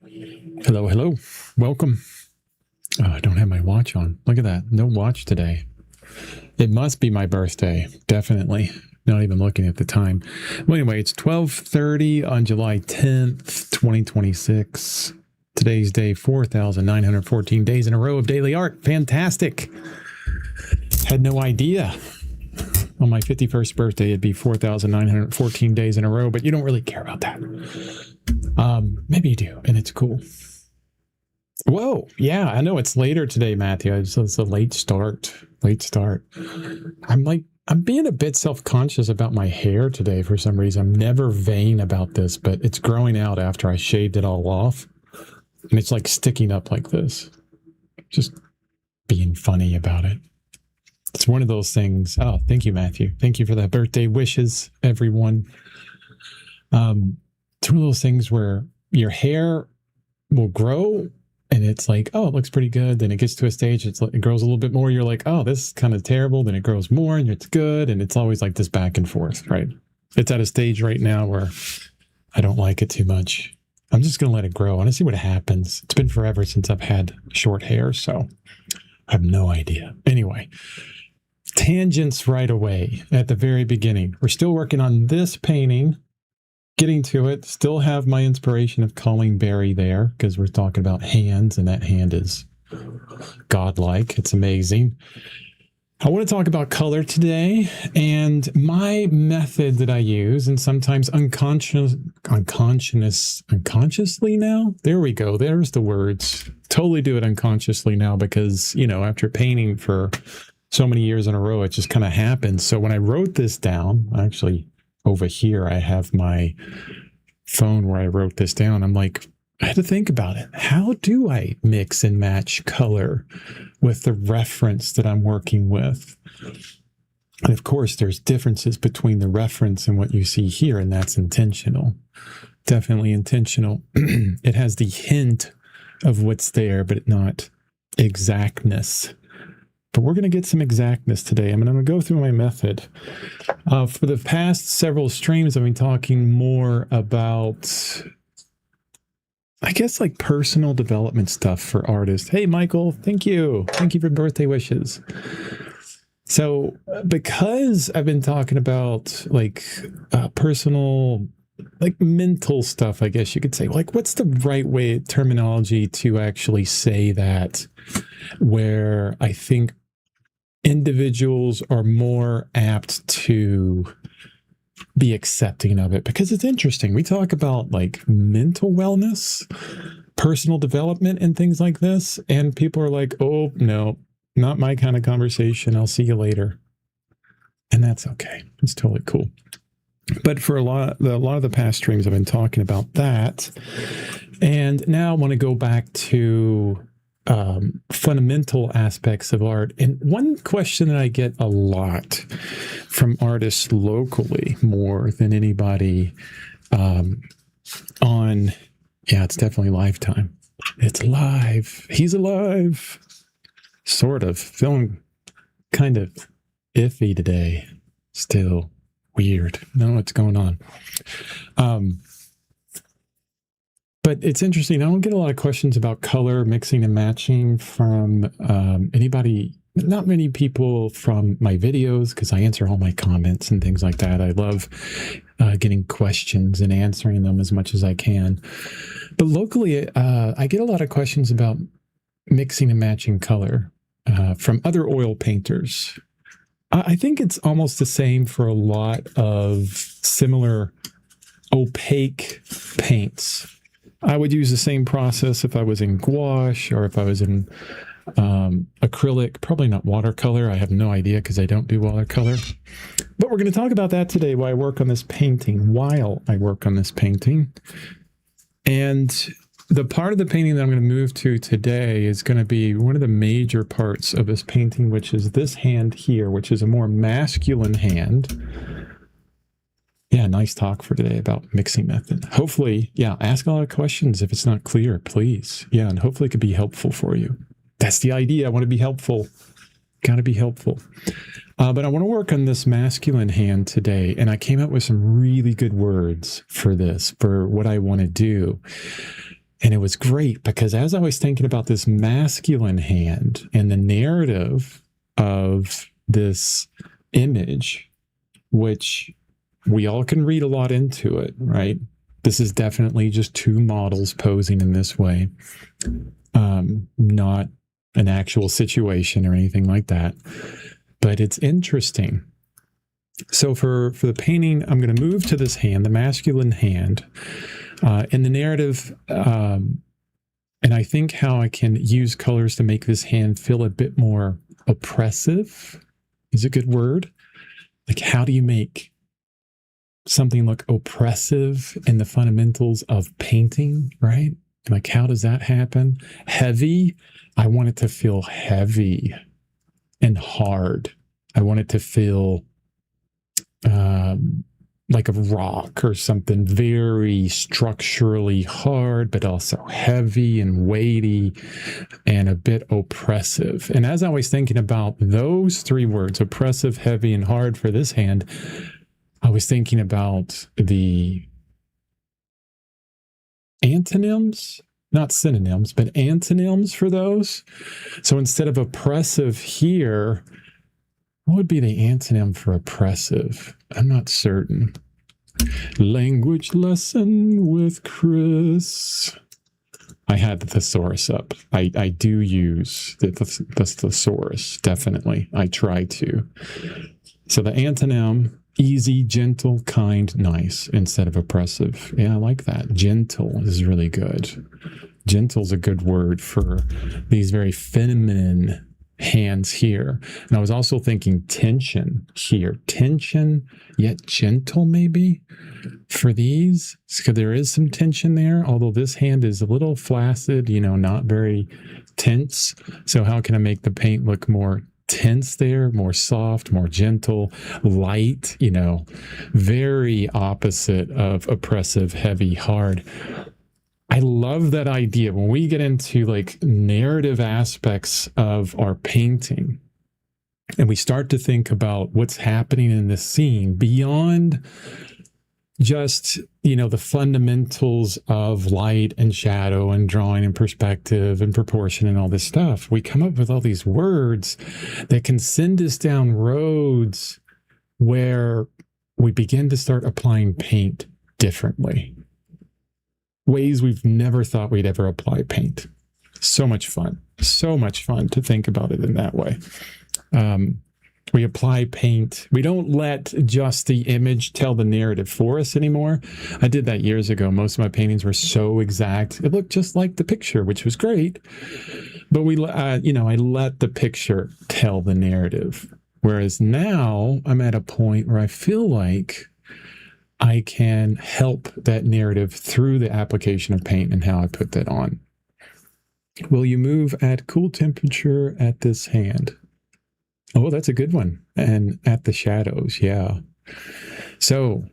Hello, hello. Welcome. Oh, I don't have my watch on. Look at that. No watch today. It must be my birthday. Definitely. Not even looking at the time. Well, anyway, it's 12:30 on July 10th, 2026. Today's day 4,914 days in a row of daily art. Fantastic. Had no idea. On my 51st birthday, it'd be 4,914 days in a row, but you don't really care about that. Maybe you do, and it's cool. Whoa, yeah, I know it's later today, Matthew. It's a late start. I'm being a bit self-conscious about my hair today for some reason. I'm never vain about this, but it's growing out after I shaved it all off. And it's like sticking up like this. Just being funny about it. It's one of those things. Oh, thank you, Matthew. Thank you for that birthday wishes, everyone. It's one of those things where your hair will grow and it's like, oh, it looks pretty good. Then it gets to a stage, it grows a little bit more. You're like, oh, this is kind of terrible. Then it grows more and it's good. And it's always like this back and forth, right? It's at a stage right now where I don't like it too much. I'm just going to let it grow. I want to see what happens. It's been forever since I've had short hair, so I have no idea. Anyway, tangents right away at the very beginning. We're still working on this painting. Getting to it, still have my inspiration of Colleen Berry there because we're talking about hands, and that hand is godlike. It's amazing. I want to talk about color today and my method that I use, and sometimes unconsciously now. There we go. There's the words. Totally do it unconsciously now because, after painting for so many years in a row, it just kind of happens. So when I wrote this down, actually, over here, I have my phone where I wrote this down. I'm like, I had to think about it. How do I mix and match color with the reference that I'm working with? And of course, there's differences between the reference and what you see here, and that's intentional. Definitely intentional. It has the hint of what's there, but not exactness. But we're going to get some exactness today. I'm going to go through my method. For the past several streams, I've been talking more about, I guess, like personal development stuff for artists. Hey, Michael, thank you. Thank you for birthday wishes. So because I've been talking about personal, mental stuff, I guess you could say, what's the right way, terminology to actually say that, where I think individuals are more apt to be accepting of it, because it's interesting. We talk about mental wellness, personal development, and things like this, and people are like, oh no, not my kind of conversation, I'll see you later. And that's okay. It's totally cool. But for a lot of the past streams, I've been talking about that, and now I want to go back to fundamental aspects of art. And one question that I get a lot from artists locally, more than anybody, it's definitely Lifetime. It's live. He's alive. Sort of. Feeling kind of iffy today. Still weird. I don't know what's going on. But it's interesting. I don't get a lot of questions about color, mixing and matching from anybody, not many people from my videos, because I answer all my comments and things like that. I love getting questions and answering them as much as I can. But locally, I get a lot of questions about mixing and matching color from other oil painters. I think it's almost the same for a lot of similar opaque paints. I would use the same process if I was in gouache or if I was in acrylic, probably not watercolor. I have no idea because I don't do watercolor. But we're going to talk about that today while I work on this painting. And the part of the painting that I'm going to move to today is going to be one of the major parts of this painting, which is this hand here, which is a more masculine hand. Yeah, nice talk for today about mixing method. Hopefully, ask a lot of questions if it's not clear, please. Yeah, and hopefully it could be helpful for you. That's the idea. I want to be helpful. Got to be helpful. But I want to work on this masculine hand today, and I came up with some really good words for this, for what I want to do. And it was great because as I was thinking about this masculine hand and the narrative of this image, which we all can read a lot into it, right? This is definitely just two models posing in this way, not an actual situation or anything like that. But it's interesting. So for the painting, I'm going to move to this hand, the masculine hand, in the narrative. And I think how I can use colors to make this hand feel a bit more oppressive is a good word. Like, how do you make something look oppressive in the fundamentals of painting, right? Like, how does that happen? Heavy. I want it to feel heavy and hard. I want it to feel like a rock or something very structurally hard, but also heavy and weighty and a bit oppressive. And as I was thinking about those three words, oppressive, heavy, and hard for this hand, I was thinking about the antonyms, not synonyms, but antonyms for those. So instead of oppressive here, what would be the antonym for oppressive? I'm not certain. Language lesson with Chris. I had the thesaurus up. I do use the thesaurus, definitely. I try to. So the antonym, easy, gentle, kind, nice, instead of oppressive. Yeah, I like that. Gentle is really good. Gentle is a good word for these very feminine hands here. And I was also thinking tension here. Tension, yet gentle maybe for these. So there is some tension there, although this hand is a little flaccid, not very tense. So how can I make the paint look more tense there, more soft, more gentle, light, very opposite of oppressive, heavy, hard. I love that idea. When we get into like narrative aspects of our painting and we start to think about what's happening in this scene beyond just, the fundamentals of light and shadow and drawing and perspective and proportion and all this stuff, we come up with all these words that can send us down roads where we begin to start applying paint differently. Ways we've never thought we'd ever apply paint. So much fun to think about it in that way. We apply paint. We don't let just the image tell the narrative for us anymore. I did that years ago. Most of my paintings were so exact. It looked just like the picture, which was great. But I let the picture tell the narrative. Whereas now I'm at a point where I feel like I can help that narrative through the application of paint and how I put that on. Will you move at cool temperature at this hand? Oh, that's a good one. And at the shadows, yeah. So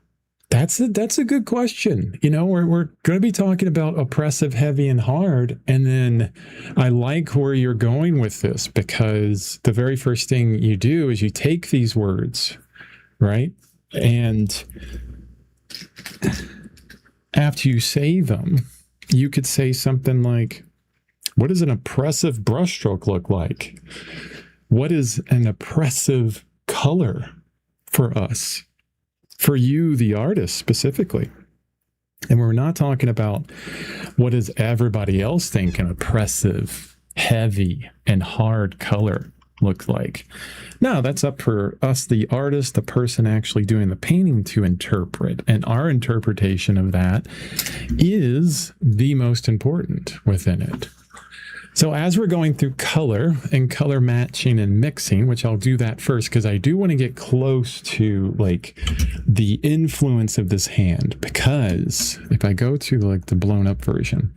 that's a good question. We're going to be talking about oppressive, heavy, and hard. And then I like where you're going with this, because the very first thing you do is you take these words, right? And after you say them, you could say something like, what does an oppressive brushstroke look like? What is an oppressive color for us? For you, the artist, specifically. And we're not talking about what does everybody else think an oppressive, heavy, and hard color looks like. No, that's up for us, the artist, the person actually doing the painting, to interpret. And our interpretation of that is the most important within it. So as we're going through color and color matching and mixing, which I'll do that first because I do want to get close to like the influence of this hand, because if I go to like the blown up version,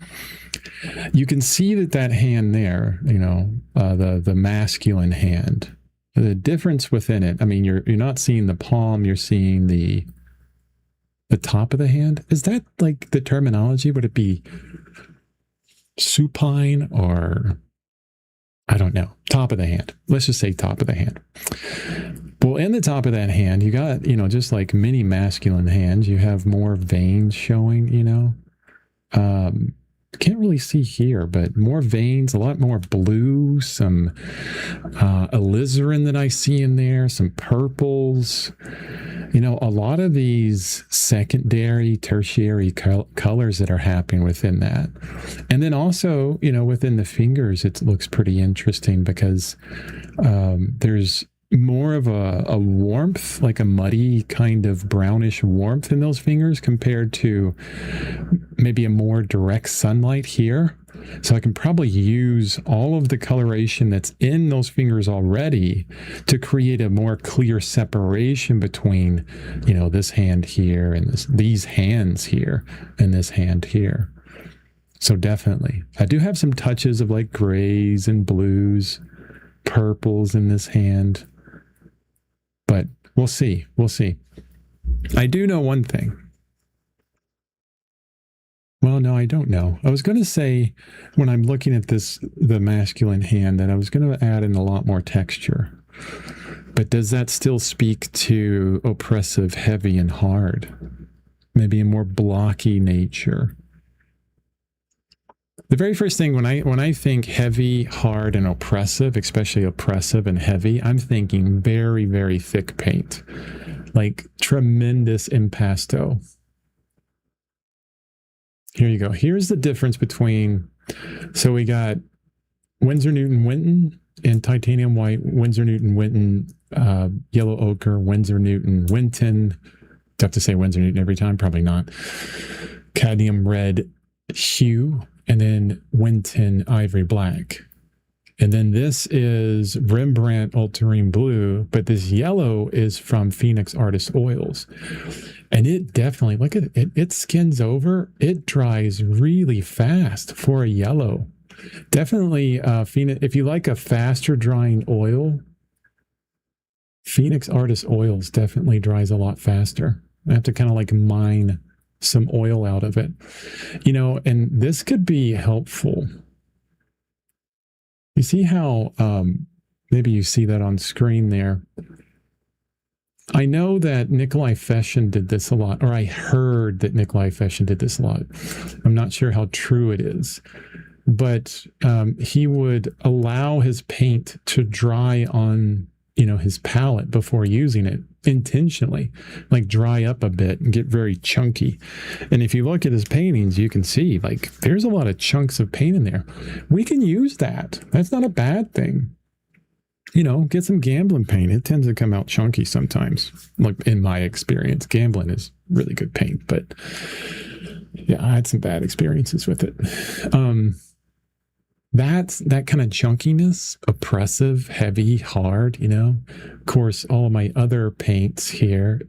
you can see that hand there, the masculine hand, the difference within it. I mean, you're not seeing the palm, you're seeing the top of the hand. Is that like the terminology? Would it be supine, or I don't know, top of the hand? Let's just say top of the hand. Well, in the top of that hand, you got, just like many masculine hands, you have more veins showing, can't really see here, but more veins, a lot more blue, some alizarin that I see in there, some purples. You know, a lot of these secondary, tertiary colors that are happening within that. And then also, you know, within the fingers, it looks pretty interesting because there's more of a warmth, like a muddy kind of brownish warmth in those fingers compared to maybe a more direct sunlight here. So I can probably use all of the coloration that's in those fingers already to create a more clear separation between, you know, this hand here and these hands here and this hand here. So definitely, I do have some touches of like grays and blues, purples in this hand. But we'll see. We'll see. I do know one thing. Well, no, I don't know. I was going to say when I'm looking at the masculine hand, that I was going to add in a lot more texture. But does that still speak to oppressive, heavy, and hard? Maybe a more blocky nature. The very first thing when I think heavy, hard, and oppressive, especially oppressive and heavy, I'm thinking very, very thick paint, like tremendous impasto. Here you go. Here's the difference between, so we got Winsor Newton Winton in titanium white, Winsor Newton Winton yellow ochre, Winsor Newton Winton. Do I have to say Winsor Newton every time? Probably not. Cadmium red hue. And then Winton ivory black. And then this is Rembrandt ultramarine blue, but this yellow is from Phoenix Artist Oils. And it definitely, look at it, it skins over, it dries really fast for a yellow. Definitely, Phoenix, if you like a faster drying oil, Phoenix Artist Oils definitely dries a lot faster. I have to kind of like mine some oil out of it, you know, and this could be helpful. You see how maybe you see that on screen there. I know that Nikolai Feshin did this a lot, or I heard that Nikolai Feshin did this a lot. I'm not sure how true it is, but he would allow his paint to dry on, you know, his palette before using it intentionally, like dry up a bit and get very chunky. And if you look at his paintings, you can see like there's a lot of chunks of paint in there. We can use that. That's not a bad thing. You know, get some Gamblin paint. It tends to come out chunky sometimes. Like in my experience, Gamblin is really good paint, but yeah, I had some bad experiences with it. That's that kind of chunkiness, oppressive, heavy, hard, you know. Of course, all of my other paints here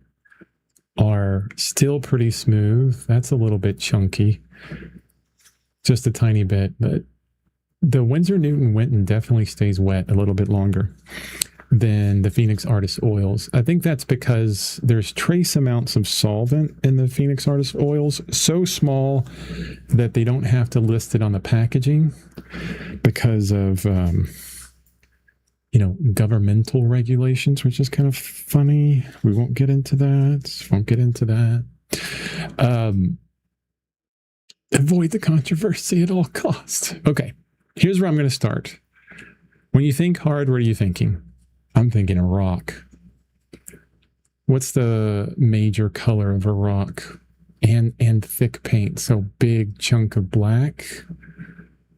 are still pretty smooth. That's a little bit chunky, just a tiny bit, but the Winsor Newton Winton definitely stays wet a little bit longer than the Phoenix Artist Oils. I think that's because there's trace amounts of solvent in the Phoenix Artist Oils, so small that they don't have to list it on the packaging because of, you know, governmental regulations, which is kind of funny. We won't get into that. Avoid the controversy at all costs. Okay, here's where I'm going to start. When you think hard, what are you thinking? I'm thinking a rock. What's the major color of a rock? And thick paint. So big chunk of black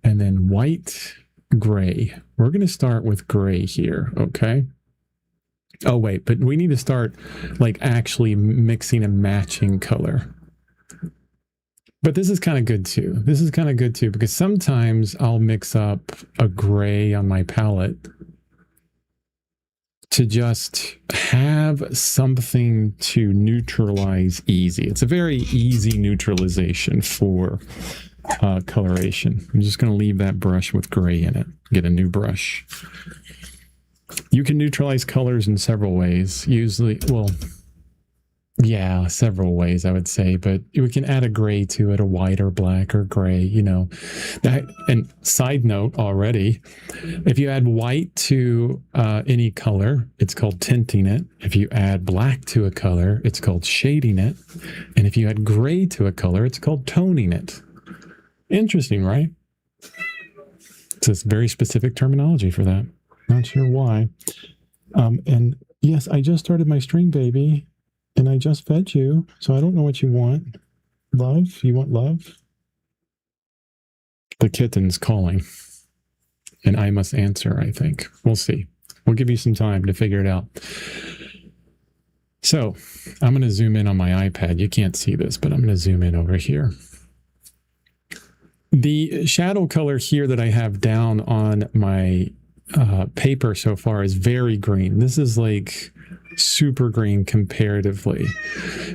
and then white, gray. We're going to start with gray here, okay? Oh, wait, but we need to start like actually mixing a matching color. But this is kind of good too. Because sometimes I'll mix up a gray on my palette to just have something to neutralize easy. It's a very easy neutralization for coloration. I'm just going to leave that brush with gray in it. Get a new brush. You can neutralize colors in several ways. Usually, well, yeah, several ways I would say, but we can add a gray to it, a white or black or gray, you know. That, and side note already, if you add white to any color, it's called tinting it. If you add black to a color, it's called shading it. And if you add gray to a color, it's called toning it. Interesting, right? It's a very specific terminology for that. Not sure why. And yes, I just started my stream, baby, and I just fed you, so I don't know what you want. Love? You want love? The kitten's calling, and I must answer, I think. We'll see. We'll give you some time to figure it out. So I'm going to zoom in on my iPad. You can't see this, but I'm going to zoom in over here. The shadow color here that I have down on my paper so far is very green. This is like super green comparatively.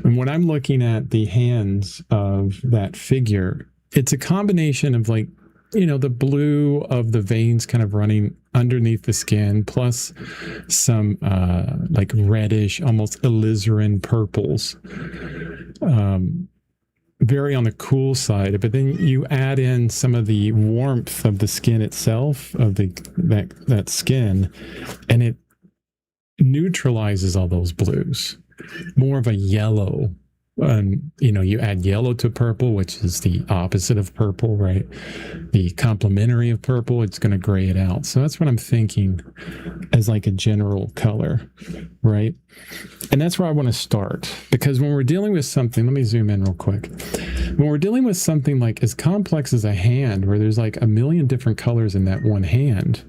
And when I'm looking at the hands of that figure, it's a combination of like, you know, the blue of the veins kind of running underneath the skin, plus some like reddish, almost alizarin purples. Very on the cool side, but then you add in some of the warmth of the skin itself, of that skin, and it neutralizes all those blues. More of a yellow. You know, you add yellow to purple, which is the opposite of purple, right? The complementary of purple, it's going to gray it out. So that's what I'm thinking as like a general color, right? And that's where I want to start, because when we're dealing with something, let me zoom in real quick. When we're dealing with something like as complex as a hand, where there's like a million different colors in that one hand,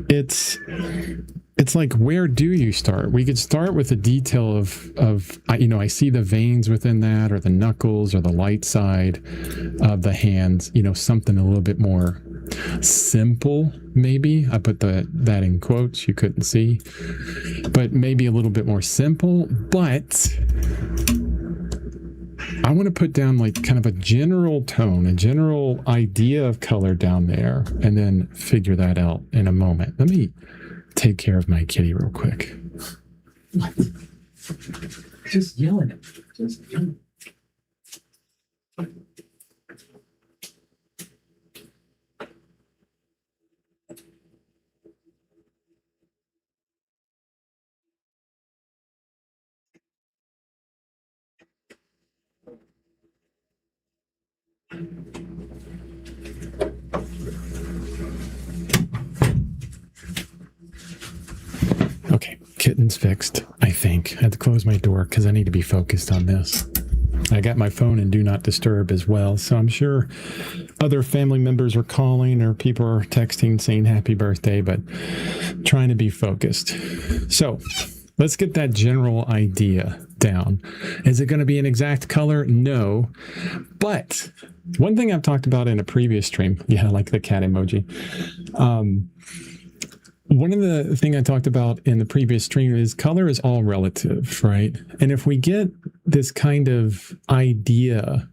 it's like, where do you start? We could start with the detail of you know, I see the veins within that, or the knuckles, or the light side of the hands, you know, something a little bit more simple, maybe. I put that in quotes, you couldn't see, but maybe a little bit more simple. But I want to put down like kind of a general tone, a general idea of color down there, and then figure that out in a moment. Let me take care of my kitty real quick. What? Just yelling at me. Just yelling. Okay, kitten's fixed, I think. I had to close my door because I need to be focused on this. I got my phone in Do Not Disturb as well, so I'm sure other family members are calling or people are texting saying happy birthday, but trying to be focused. So let's get that general idea down. Is it going to be an exact color? No. But one thing I've talked about in a previous stream, yeah, like the cat emoji. One of the things I talked about in the previous stream is color is all relative, right? And if we get this kind of idea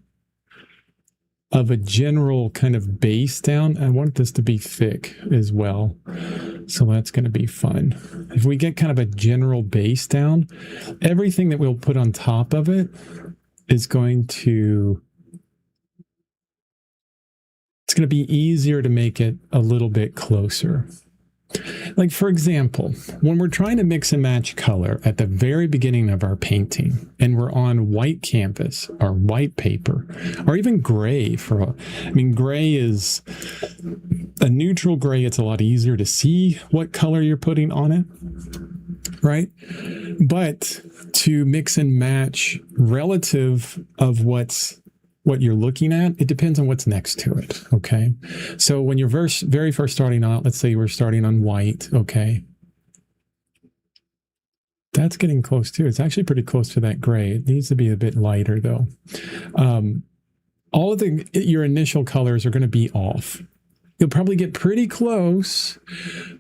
of a general kind of base down, I want this to be thick as well. So that's going to be fun. If we get kind of a general base down, everything that we'll put on top of it is going to, it's going to be easier to make it a little bit closer. Like, for example, when we're trying to mix and match color at the very beginning of our painting, and we're on white canvas or white paper, or even gray gray is a neutral gray. It's a lot easier to see what color you're putting on it, right? But to mix and match relative of what you're looking at, it depends on what's next to it, okay? So when you're very first starting out, let's say we're starting on white, okay? That's getting close too. It's actually pretty close to that gray. It needs to be a bit lighter though. All of your initial colors are going to be off. You'll probably get pretty close,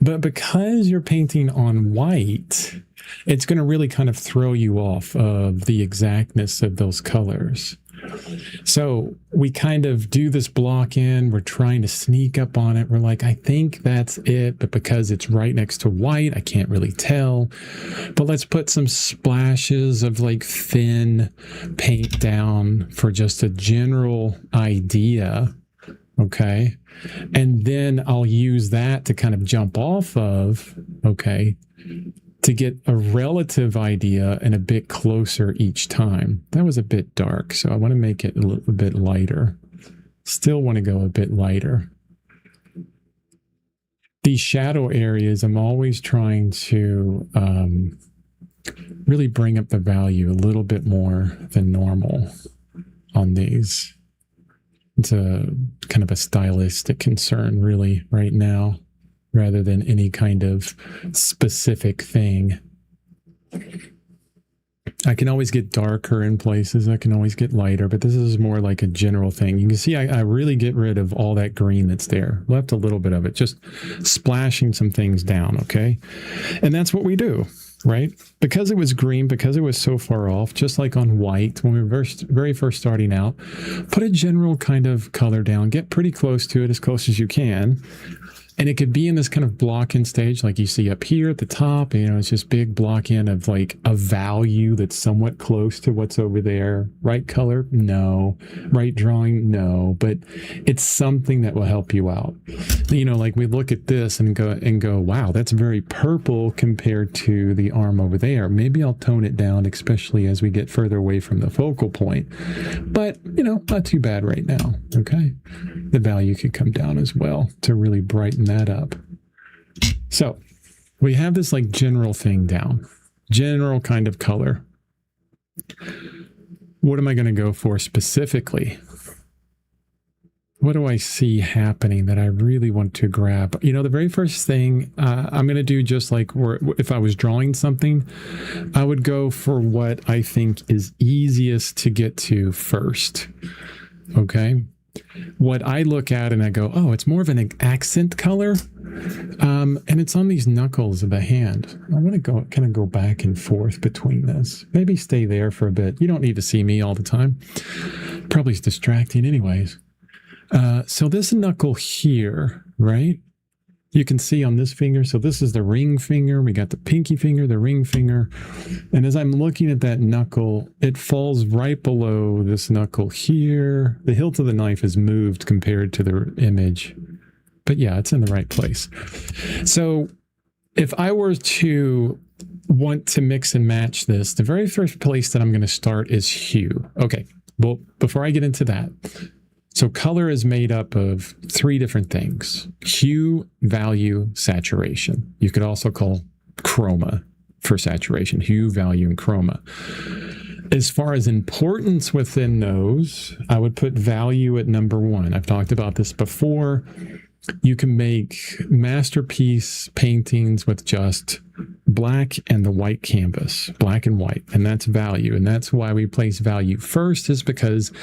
but because you're painting on white, it's going to really kind of throw you off of the exactness of those colors. So we kind of do this block in, we're trying to sneak up on it. We're like, I think that's it, but because it's right next to white, I can't really tell. But let's put some splashes of like thin paint down for just a general idea. Okay. And then I'll use that to kind of jump off of, okay, to get a relative idea and a bit closer each time. That was a bit dark, so I want to make it a little bit lighter. Still want to go a bit lighter. These shadow areas, I'm always trying to really bring up the value a little bit more than normal on these. It's a kind of a stylistic concern really right now, rather than any kind of specific thing. I can always get darker in places. I can always get lighter, but this is more like a general thing. You can see I really get rid of all that green that's there. Left a little bit of it, just splashing some things down, okay? And that's what we do, right? Because it was green, because it was so far off, just like on white, when we were very first starting out, put a general kind of color down, get pretty close to it, as close as you can. And it could be in this kind of block-in stage like you see up here at the top. You know, it's just big block-in of like a value that's somewhat close to what's over there. Right color? No. Right drawing? No. But it's something that will help you out. You know, like we look at this and go, wow, that's very purple compared to the arm over there. Maybe I'll tone it down, especially as we get further away from the focal point. But, you know, not too bad right now, okay? The value could come down as well to really brighten that up. So we have this like general thing down, general kind of color. What am I going to go for specifically? What do I see happening that I really want to grab? You know, the very first thing I'm going to do, just like if I was drawing something, I would go for what I think is easiest to get to first. Okay. What I look at and I go, oh, it's more of an accent color. And it's on these knuckles of the hand. I want to kind of go back and forth between this. Maybe stay there for a bit. You don't need to see me all the time. Probably is distracting anyways. So this knuckle here, right? You can see on this finger. So this is the ring finger. We got the pinky finger, the ring finger. And as I'm looking at that knuckle, it falls right below this knuckle here. The hilt of the knife is moved compared to the image. But yeah, it's in the right place. So if I were to want to mix and match this, the very first place that I'm going to start is hue. Okay, well, before I get into that, so color is made up of three different things: hue, value, saturation. You could also call chroma for saturation, hue, value, and chroma. As far as importance within those, I would put value at number one. I've talked about this before. You can make masterpiece paintings with just black and the white canvas, black and white, and that's value. And that's why we place value first, is because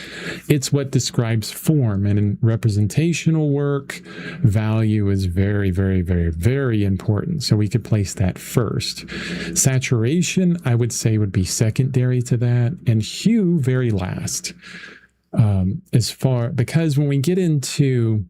it's what describes form. And in representational work, value is very, very, very, very important. So we could place that first. Saturation, I would say, would be secondary to that, and hue very last. Because when we get into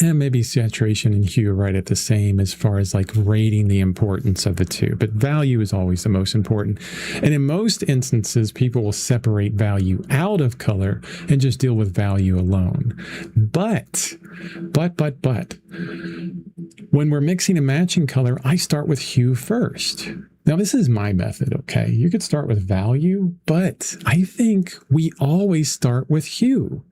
maybe saturation and hue are right at the same as far as like rating the importance of the two, but value is always the most important. And in most instances, people will separate value out of color and just deal with value alone. But, when we're mixing and matching color, I start with hue first. Now, this is my method, okay? You could start with value, but I think we always start with hue.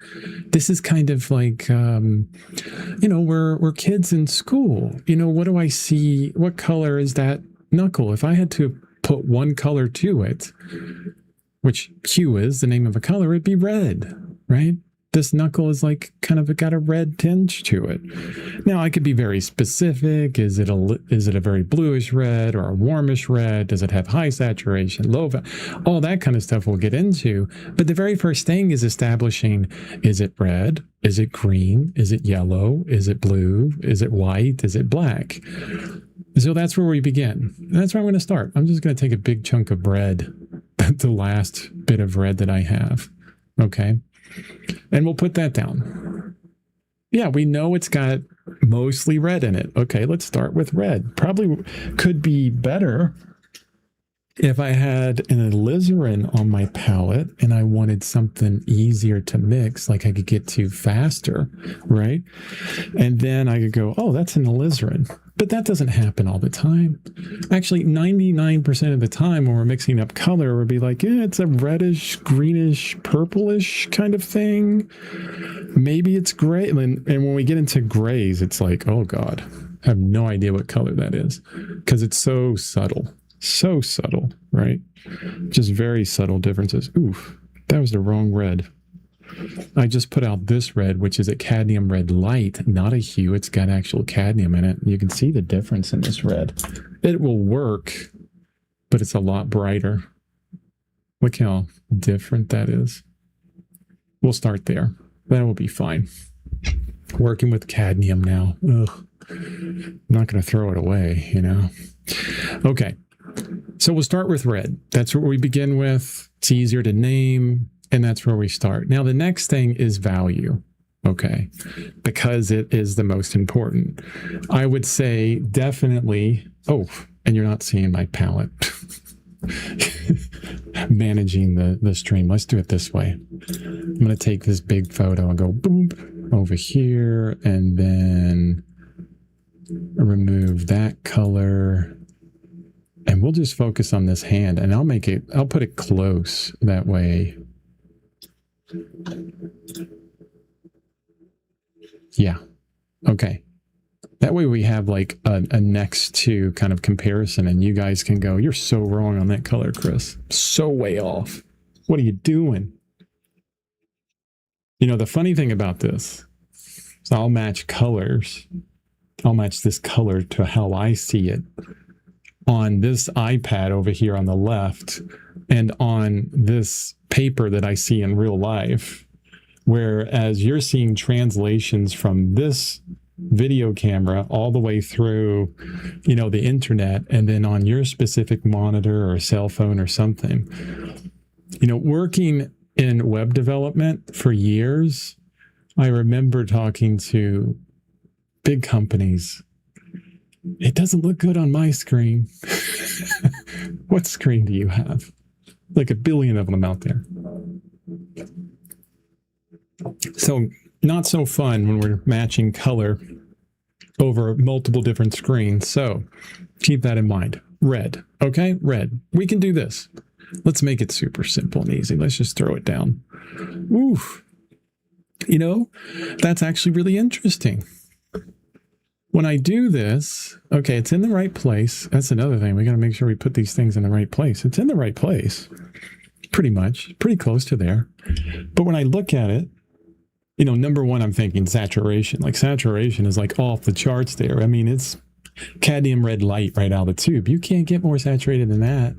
This is kind of like, we're kids in school. You know, what do I see? What color is that knuckle? If I had to put one color to it, which hue is the name of a color, it'd be red, right? This knuckle is like kind of got a red tinge to it. Now, I could be very specific. Is it a very bluish red or a warmish red? Does it have high saturation, low? All that kind of stuff we'll get into. But the very first thing is establishing, is it red? Is it green? Is it yellow? Is it blue? Is it white? Is it black? So that's where we begin. That's where I'm going to start. I'm just going to take a big chunk of red, the last bit of red that I have. Okay. And we'll put that down. Yeah, we know it's got mostly red in it. Okay, let's start with red. Probably could be better if I had an alizarin on my palette and I wanted something easier to mix, like I could get to faster, right? And then I could go, oh, that's an alizarin. But that doesn't happen all the time. Actually, 99% of the time when we're mixing up color, we'll be like, yeah, it's a reddish, greenish, purplish kind of thing. Maybe it's gray. And when we get into grays, it's like, oh God, I have no idea what color that is because it's so subtle. So subtle, right? Just very subtle differences. Oof, that was the wrong red. I just put out this red, which is a cadmium red light, not a hue. It's got actual cadmium in it. You can see the difference in this red. It will work, but it's a lot brighter. Look how different that is. We'll start there. That will be fine. Working with cadmium now. Ugh. I'm not going to throw it away, you know. Okay. So we'll start with red. That's what we begin with. It's easier to name. And that's where we start. Now, the next thing is value, okay? Because it is the most important. I would say definitely, oh, and you're not seeing my palette. Managing the stream. Let's do it this way. I'm going to take this big photo and go boom over here and then remove that color. And we'll just focus on this hand and I'll put it close that way. Yeah. Okay. That way we have like a next to kind of comparison and you guys can go, you're so wrong on that color, Chris. So way off. What are you doing? You know, the funny thing about this is I'll match colors. I'll match this color to how I see it on this iPad over here on the left and on this paper that I see in real life, whereas you're seeing translations from this video camera all the way through, you know, the internet, and then on your specific monitor or cell phone or something. You know, working in web development for years, I remember talking to big companies. It doesn't look good on my screen. What screen do you have? Like a billion of them out there. So not so fun when we're matching color over multiple different screens. So keep that in mind. Red. Okay, red. We can do this. Let's make it super simple and easy. Let's just throw it down. Oof. You know, that's actually really interesting. When I do this, okay, it's in the right place. That's another thing. We got to make sure we put these things in the right place. It's in the right place, pretty much, pretty close to there. But when I look at it, you know, number one, I'm thinking saturation. Like saturation is like off the charts there. I mean, it's cadmium red light right out of the tube. You can't get more saturated than that.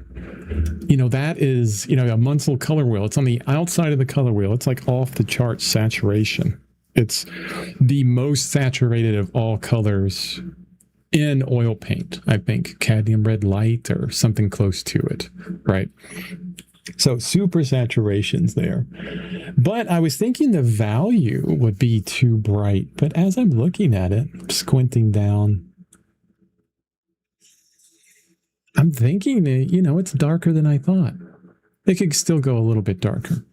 You know, that is, you know, a Munsell color wheel. It's on the outside of the color wheel. It's like off the charts saturation. It's the most saturated of all colors in oil paint, I think. Cadmium red light or something close to it, right? So super saturation's there. But I was thinking the value would be too bright. But as I'm looking at it, squinting down, I'm thinking that, you know, it's darker than I thought. It could still go a little bit darker.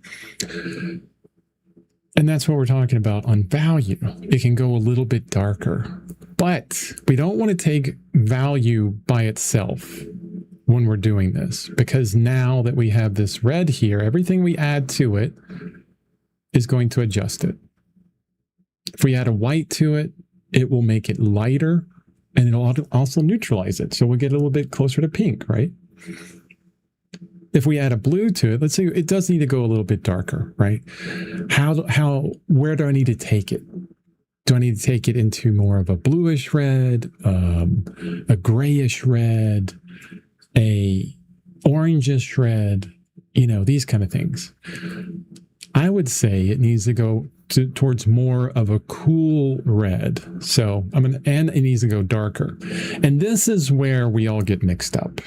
And that's what we're talking about on value. It can go a little bit darker, but we don't want to take value by itself when we're doing this, because now that we have this red here, everything we add to it is going to adjust it. If we add a white to it, it will make it lighter and it'll also neutralize it. So we'll get a little bit closer to pink, right? If we add a blue to it, let's say it does need to go a little bit darker, right? Where do I need to take it? Do I need to take it into more of a bluish red, a grayish red, a orangish red, you know, these kind of things? I would say it needs to go towards more of a cool red. So and it needs to go darker. And this is where we all get mixed up,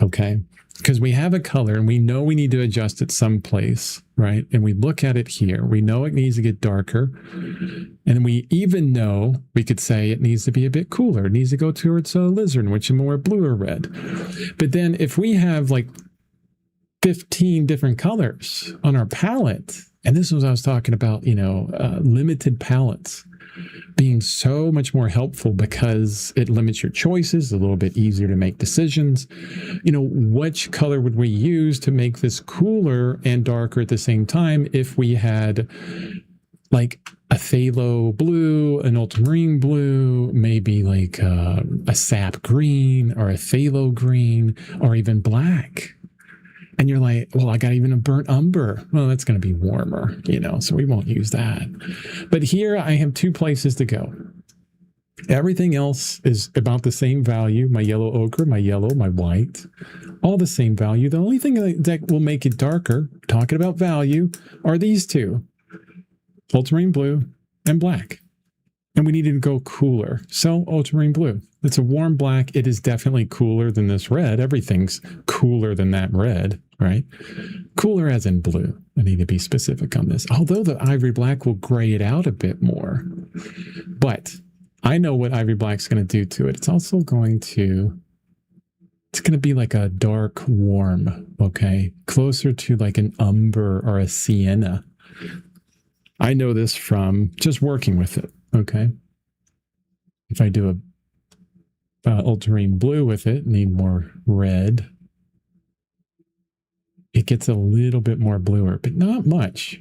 okay? Because we have a color and we know we need to adjust it someplace, right? And we look at it here. We know it needs to get darker. And we even know, we could say it needs to be a bit cooler. It needs to go towards a alizarin, which is more blue or red. But then if we have like 15 different colors on our palette, And this was, I was talking about, limited palettes being so much more helpful because it limits your choices, a little bit easier to make decisions. Which color would we use to make this cooler and darker at the same time if we had like a phthalo blue, an ultramarine blue, maybe like a sap green or a phthalo green or even black. And you're like, well, I got even a burnt umber. Well, that's going to be warmer, so we won't use that. But here I have two places to go. Everything else is about the same value. My yellow ochre, my yellow, my white, all the same value. The only thing that will make it darker, talking about value, are these two, ultramarine blue and black. And we needed to go cooler. So ultramarine blue. It's a warm black. It is definitely cooler than this red. Everything's cooler than that red, right? Cooler as in blue. I need to be specific on this. Although the ivory black will gray it out a bit more. But I know what ivory black's going to do to it. It's going to be like a dark warm, okay? Closer to like an umber or a sienna. I know this from just working with it, okay? If I do a ultramarine blue with it, need more red, it gets a little bit more bluer, but not much.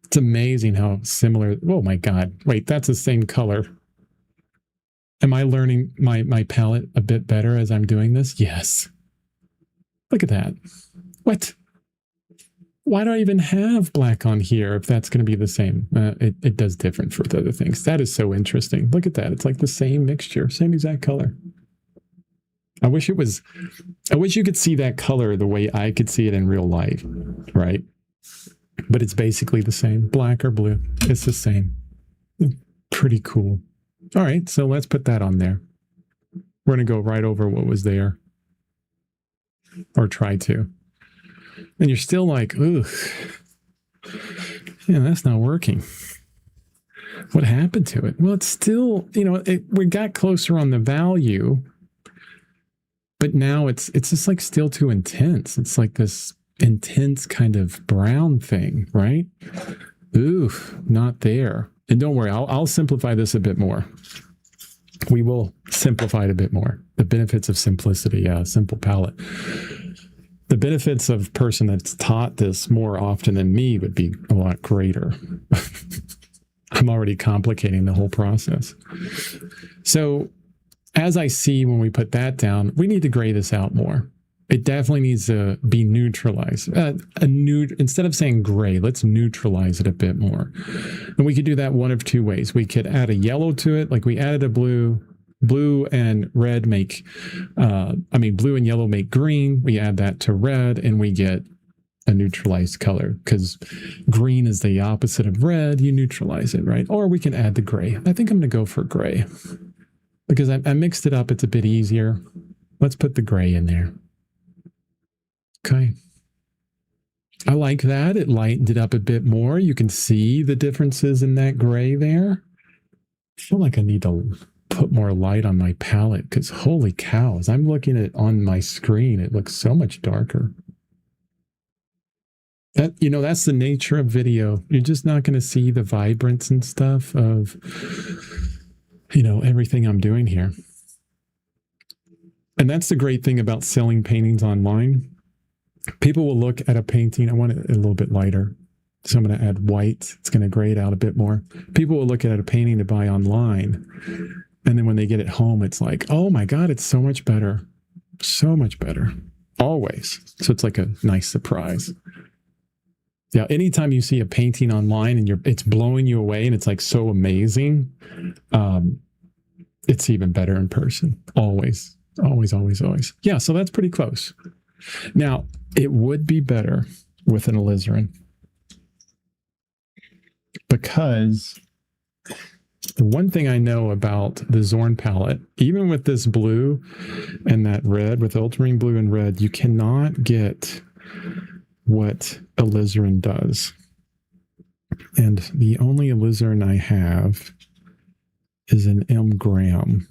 It's amazing how similar. Oh my God. Wait, that's the same color. Am I learning my palette a bit better as I'm doing this? Yes. Look at that. What? Why do I even have black on here if that's going to be the same? It does different for the other things. That is so interesting. Look at that. It's like the same mixture, same exact color. I wish you could see that color the way I could see it in real life, right? But it's basically the same, black or blue. It's the same. Pretty cool. All right, so let's put that on there. We're going to go right over what was there, or try to. And you're still like, ugh, yeah, that's not working. What happened to it? Well, it's still, we got closer on the value, but now it's just like still too intense. It's like this intense kind of brown thing, right? Ooh, not there. And don't worry, I'll simplify this a bit more. We will simplify it a bit more. The benefits of simplicity, simple palette. The benefits of a person that's taught this more often than me would be a lot greater. I'm already complicating the whole process. So as I see when we put that down, we need to gray this out more. It definitely needs to be neutralized. Instead of saying gray, let's neutralize it a bit more. And we could do that one of two ways. We could add a yellow to it, like we added a blue. Blue and red make, blue and yellow make green. We add that to red and we get a neutralized color because green is the opposite of red. You neutralize it, right? Or we can add the gray. I think I'm going to go for gray because I mixed it up. It's a bit easier. Let's put the gray in there. Okay. I like that. It lightened it up a bit more. You can see the differences in that gray there. I feel like I need to put more light on my palette because holy cows, I'm looking at it on my screen. It looks so much darker. That's the nature of video. You're just not going to see the vibrance and stuff of, everything I'm doing here. And that's the great thing about selling paintings online. People will look at a painting. I want it a little bit lighter. So I'm going to add white. It's going to gray it out a bit more. People will look at a painting to buy online. And then when they get it home, it's like, oh my God, it's so much better. So much better. Always. So it's like a nice surprise. Yeah, anytime you see a painting online and it's blowing you away and it's like so amazing, it's even better in person. Always, always, always, always. Yeah, so that's pretty close. Now, it would be better with an alizarin because the one thing I know about the Zorn palette, even with this blue and that red, with ultramarine blue and red, you cannot get what alizarin does. And the only alizarin I have is an M gram.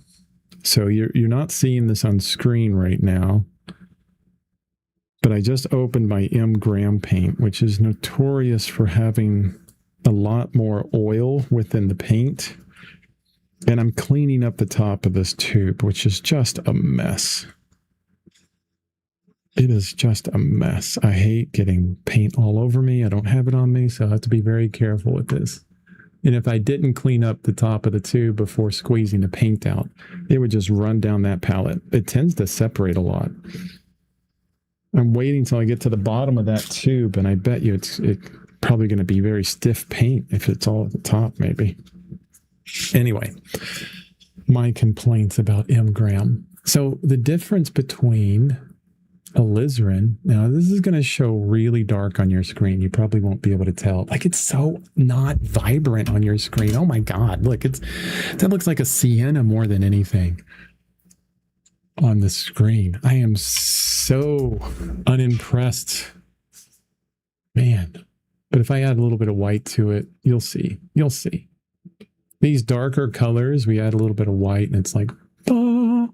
So you're not seeing this on screen right now. but I just opened my M Graham paint, which is notorious for having a lot more oil within the paint. And I'm cleaning up the top of this tube, which is just a mess. It is just a mess. I hate getting paint all over me. I don't have it on me, so I have to be very careful with this. And if I didn't clean up the top of the tube before squeezing the paint out, it would just run down that palette. It tends to separate a lot. I'm waiting till I get to the bottom of that tube, and I bet you it's probably going to be very stiff paint if it's all at the top, maybe. Anyway, my complaints about M Graham. So the difference between alizarin, now this is going to show really dark on your screen. You probably won't be able to tell. Like, it's so not vibrant on your screen. Oh my God, look, that looks like a sienna more than anything on the screen. I am so unimpressed, man. But if I add a little bit of white to it, you'll see. These darker colors, we add a little bit of white and it's like, oh,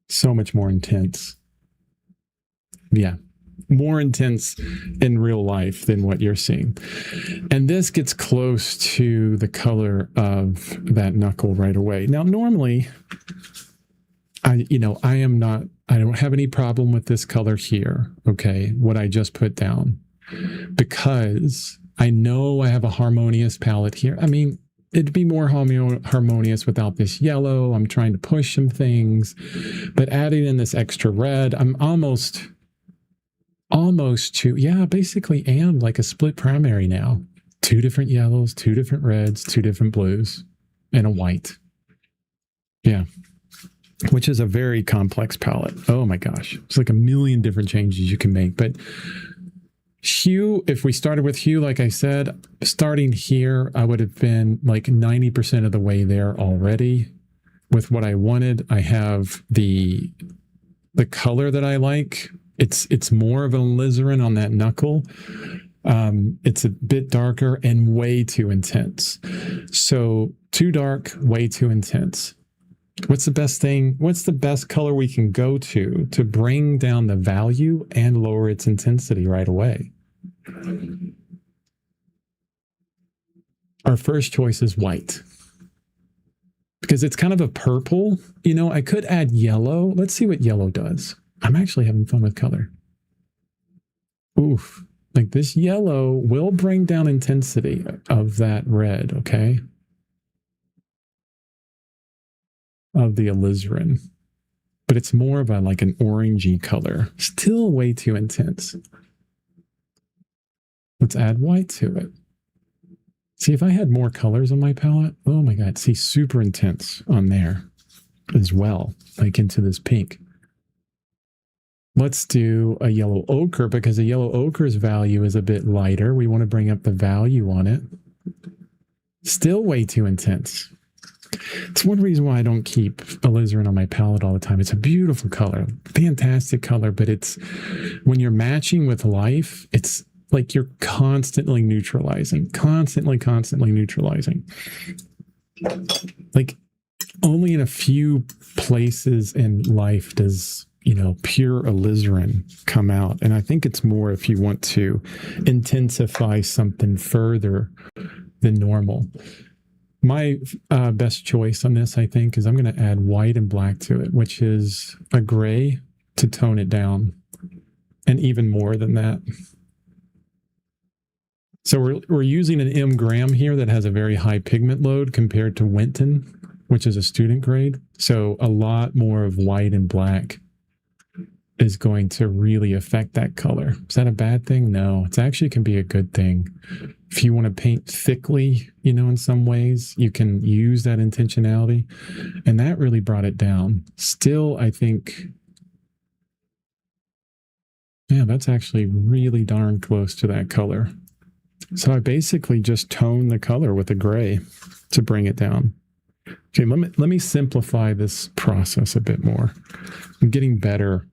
so much more intense. Yeah, more intense in real life than what you're seeing. And this gets close to the color of that knuckle right away. Now, normally, I don't have any problem with this color here, okay, what I just put down, because I know I have a harmonious palette here. I mean, it'd be more harmonious without this yellow. I'm trying to push some things, but adding in this extra red, I'm almost to, yeah, basically am like a split primary now. 2 different yellows, 2 different reds, 2 different blues, and a white. Yeah. Which is a very complex palette. Oh my gosh. It's like a million different changes you can make. But hue, if we started with hue, like I said, starting here, I would have been like 90% of the way there already with what I wanted. I have the color that I like. It's more of an alizarin on that knuckle. It's a bit darker and way too intense. So too dark, way too intense. What's the best thing? What's the best color we can go to bring down the value and lower its intensity right away? Our first choice is white, because it's kind of a purple. You know, I could add yellow. Let's see what yellow does. I'm actually having fun with color. Oof. Like, this yellow will bring down intensity of that red, okay? Of the alizarin. But it's more of like an orangey color. Still way too intense. Let's add white to it. See, if I had more colors on my palette, oh my God, see, super intense on there as well, like into this pink. Let's do a yellow ochre, because a yellow ochre's value is a bit lighter. We want to bring up the value on it. Still way too intense. It's one reason why I don't keep alizarin on my palette all the time. It's a beautiful color, fantastic color, but it's, when you're matching with life, it's like you're constantly neutralizing. Like, only in a few places in life does, pure alizarin come out. And I think it's more if you want to intensify something further than normal. My best choice on this, I think, is I'm going to add white and black to it, which is a gray to tone it down, and even more than that. So we're using an M Graham here that has a very high pigment load compared to Winton, which is a student grade. So a lot more of white and black is going to really affect that color. Is that a bad thing? No, it actually can be a good thing. If you want to paint thickly, in some ways, you can use that intentionality. And that really brought it down. Still, I think, yeah, that's actually really darn close to that color. So I basically just tone the color with a gray to bring it down. Okay, let me simplify this process a bit more. I'm getting better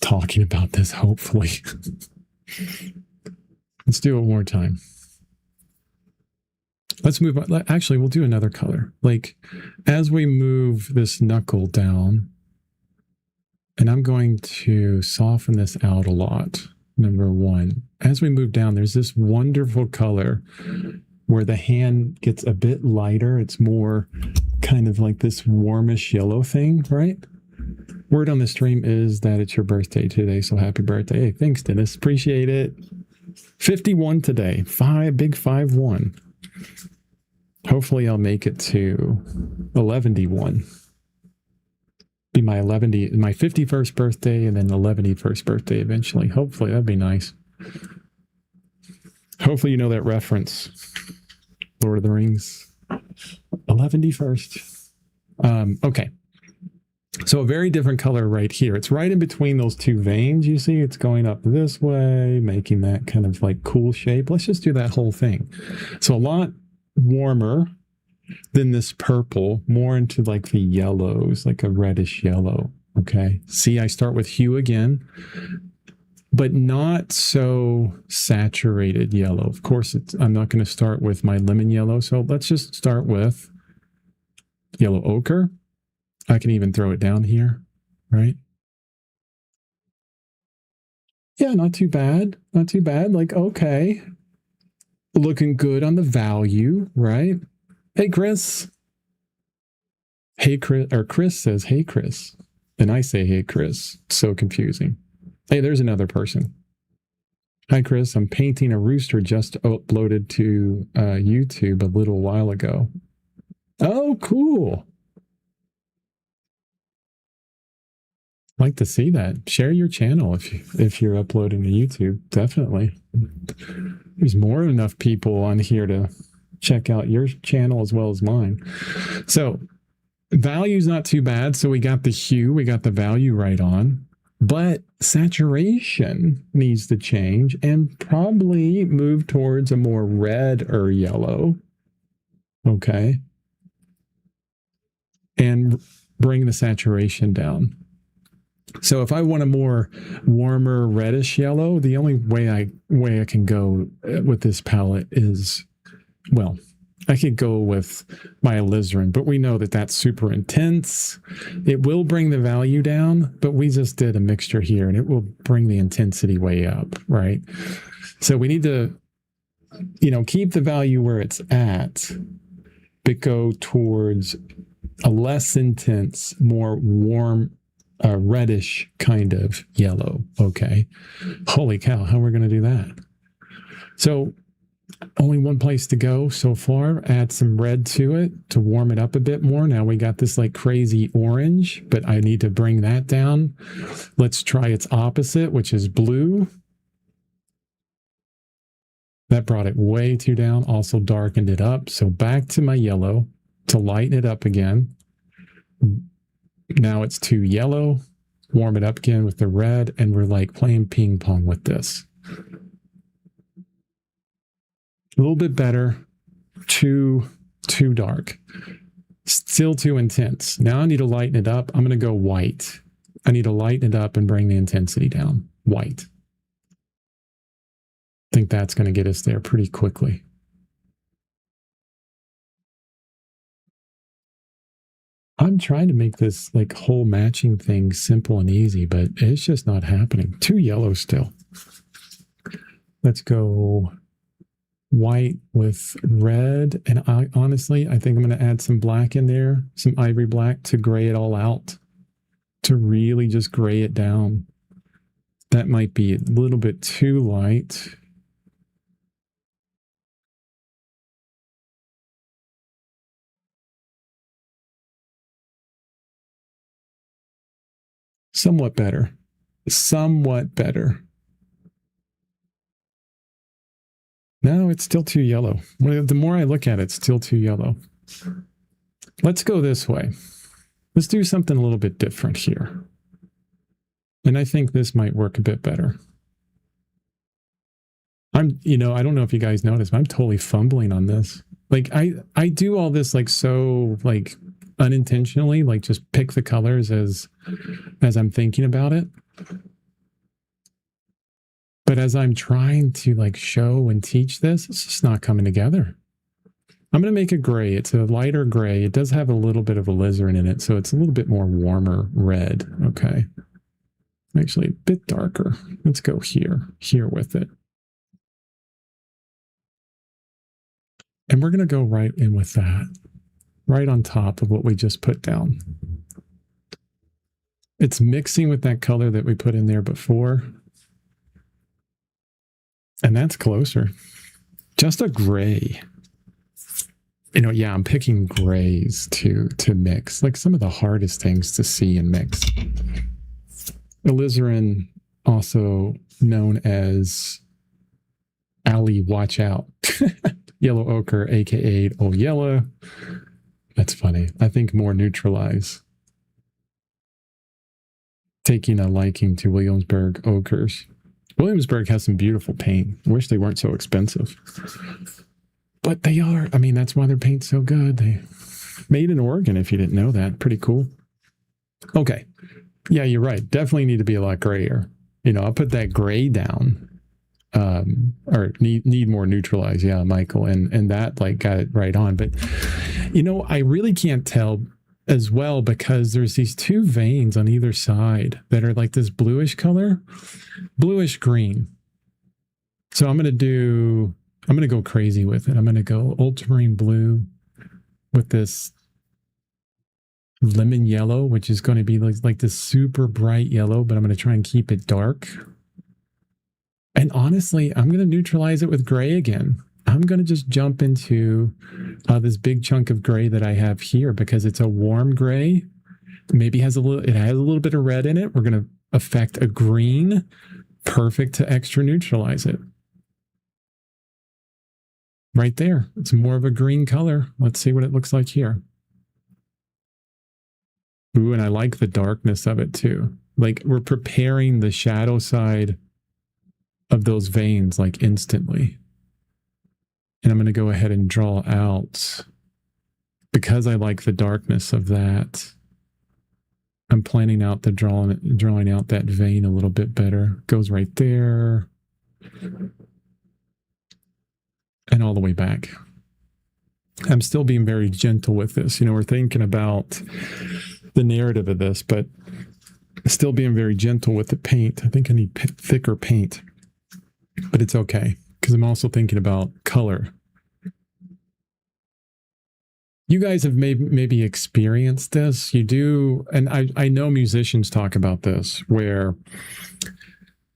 talking about this, hopefully. Let's do it one more time. Let's move on. Actually, we'll do another color. Like, as we move this knuckle down, And I'm going to soften this out a lot. Number one, as we move down, there's this wonderful color where the hand gets a bit lighter. It's more kind of like this warmish yellow thing, right? Word on the stream is that it's your birthday today, so happy birthday. Hey, thanks, Dennis. Appreciate it. 51 today. Big 5-1. Hopefully I'll make it to 11-1. Be my 51st birthday and then 11st birthday eventually. Hopefully that'd be nice. Hopefully you know that reference. Lord of the Rings. 11st. Okay. So a very different color right here. It's right in between those two veins. You see, it's going up this way, making that kind of like cool shape. Let's just do that whole thing. So a lot warmer than this purple, more into like the yellows, like a reddish yellow. Okay. See, I start with hue again, but not so saturated yellow. Of course, I'm not going to start with my lemon yellow. So let's just start with yellow ochre. I can even throw it down here, right? Yeah, not too bad. Not too bad. Like, okay. Looking good on the value, right? Hey, Chris. Hey, Chris. Or Chris says, hey, Chris. And I say, hey, Chris. So confusing. Hey, there's another person. Hi, Chris. I'm painting a rooster just uploaded to YouTube a little while ago. Oh, cool. Like to see that. Share your channel if you're uploading to YouTube. Definitely. There's more than enough people on here to check out your channel as well as mine. So value's not too bad. So we got the hue, we got the value right on, but saturation needs to change and probably move towards a more red or yellow. Okay. And bring the saturation down. So if I want a more warmer reddish yellow, the only way I can go with this palette is, well, I could go with my alizarin, but we know that that's super intense. It will bring the value down, but we just did a mixture here and it will bring the intensity way up, right? So we need to, keep the value where it's at, but go towards a less intense, more warm, reddish kind of yellow. Okay. Holy cow. How are we going to do that? So only one place to go so far. Add some red to it to warm it up a bit more. Now we got this like crazy orange, but I need to bring that down. Let's try its opposite, which is blue. That brought it way too down. Also darkened it up. So back to my yellow to lighten it up again. Now it's too yellow. Warm it up again with the red, and we're like playing ping pong with this. A little bit better. Too dark. Still too intense. Now I need to lighten it up. I'm going to go white. I need to lighten it up and bring the intensity down. White. I think that's going to get us there pretty quickly. I'm trying to make this like whole matching thing simple and easy, but it's just not happening. Too yellow still. Let's go white with red. And I think I'm going to add some black in there, some ivory black to gray it all out, to really just gray it down. That might be a little bit too light. Somewhat better. Somewhat better. No, it's still too yellow. The more I look at it, it's still too yellow. Let's go this way. Let's do something a little bit different here. And I think this might work a bit better. I don't know if you guys noticed, but I'm totally fumbling on this. Like I do all this like so like unintentionally, like just pick the colors as I'm thinking about it. But as I'm trying to like show and teach this, it's just not coming together. I'm going to make it gray. It's a lighter gray. It does have a little bit of alizarin in it, so it's a little bit more warmer red. Okay. Actually, a bit darker. Let's go here with it. And we're going to go right in with that, right on top of what we just put down. It's mixing with that color that we put in there before. And that's closer. Just a gray. Yeah, I'm picking grays to mix. Like some of the hardest things to see and mix. Alizarin, also known as Ali Watch Out. Yellow ochre, aka Old Yellow. That's funny. I think more neutralize. Taking a liking to Williamsburg ochres. Williamsburg has some beautiful paint. I wish they weren't so expensive. But they are. I mean, that's why their paint's so good. They made in Oregon, if you didn't know that. Pretty cool. Okay. Yeah, you're right. Definitely need to be a lot grayer. I'll put that gray down. Or need more neutralize. Yeah, Michael. And that got it right on. But, I really can't tell as well because there's these two veins on either side that are like this bluish color, bluish green. So I'm going to go crazy with it. I'm going to go ultramarine blue with this lemon yellow, which is going to be like this super bright yellow, but I'm going to try and keep it dark. And honestly, I'm going to neutralize it with gray again. I'm going to just jump into this big chunk of gray that I have here because it's a warm gray. Maybe it has a little bit of red in it. We're going to affect a green. Perfect to extra neutralize it. Right there. It's more of a green color. Let's see what it looks like here. Ooh, and I like the darkness of it too. Like we're preparing the shadow side of those veins like instantly. And I'm going to go ahead and draw out, because I like the darkness of that, I'm planning out the drawing out that vein a little bit better. Goes right there. And all the way back. I'm still being very gentle with this. We're thinking about the narrative of this, but still being very gentle with the paint. I think I need thicker paint, but it's okay because I'm also thinking about color. You guys have maybe experienced this. You do, and I know musicians talk about this, where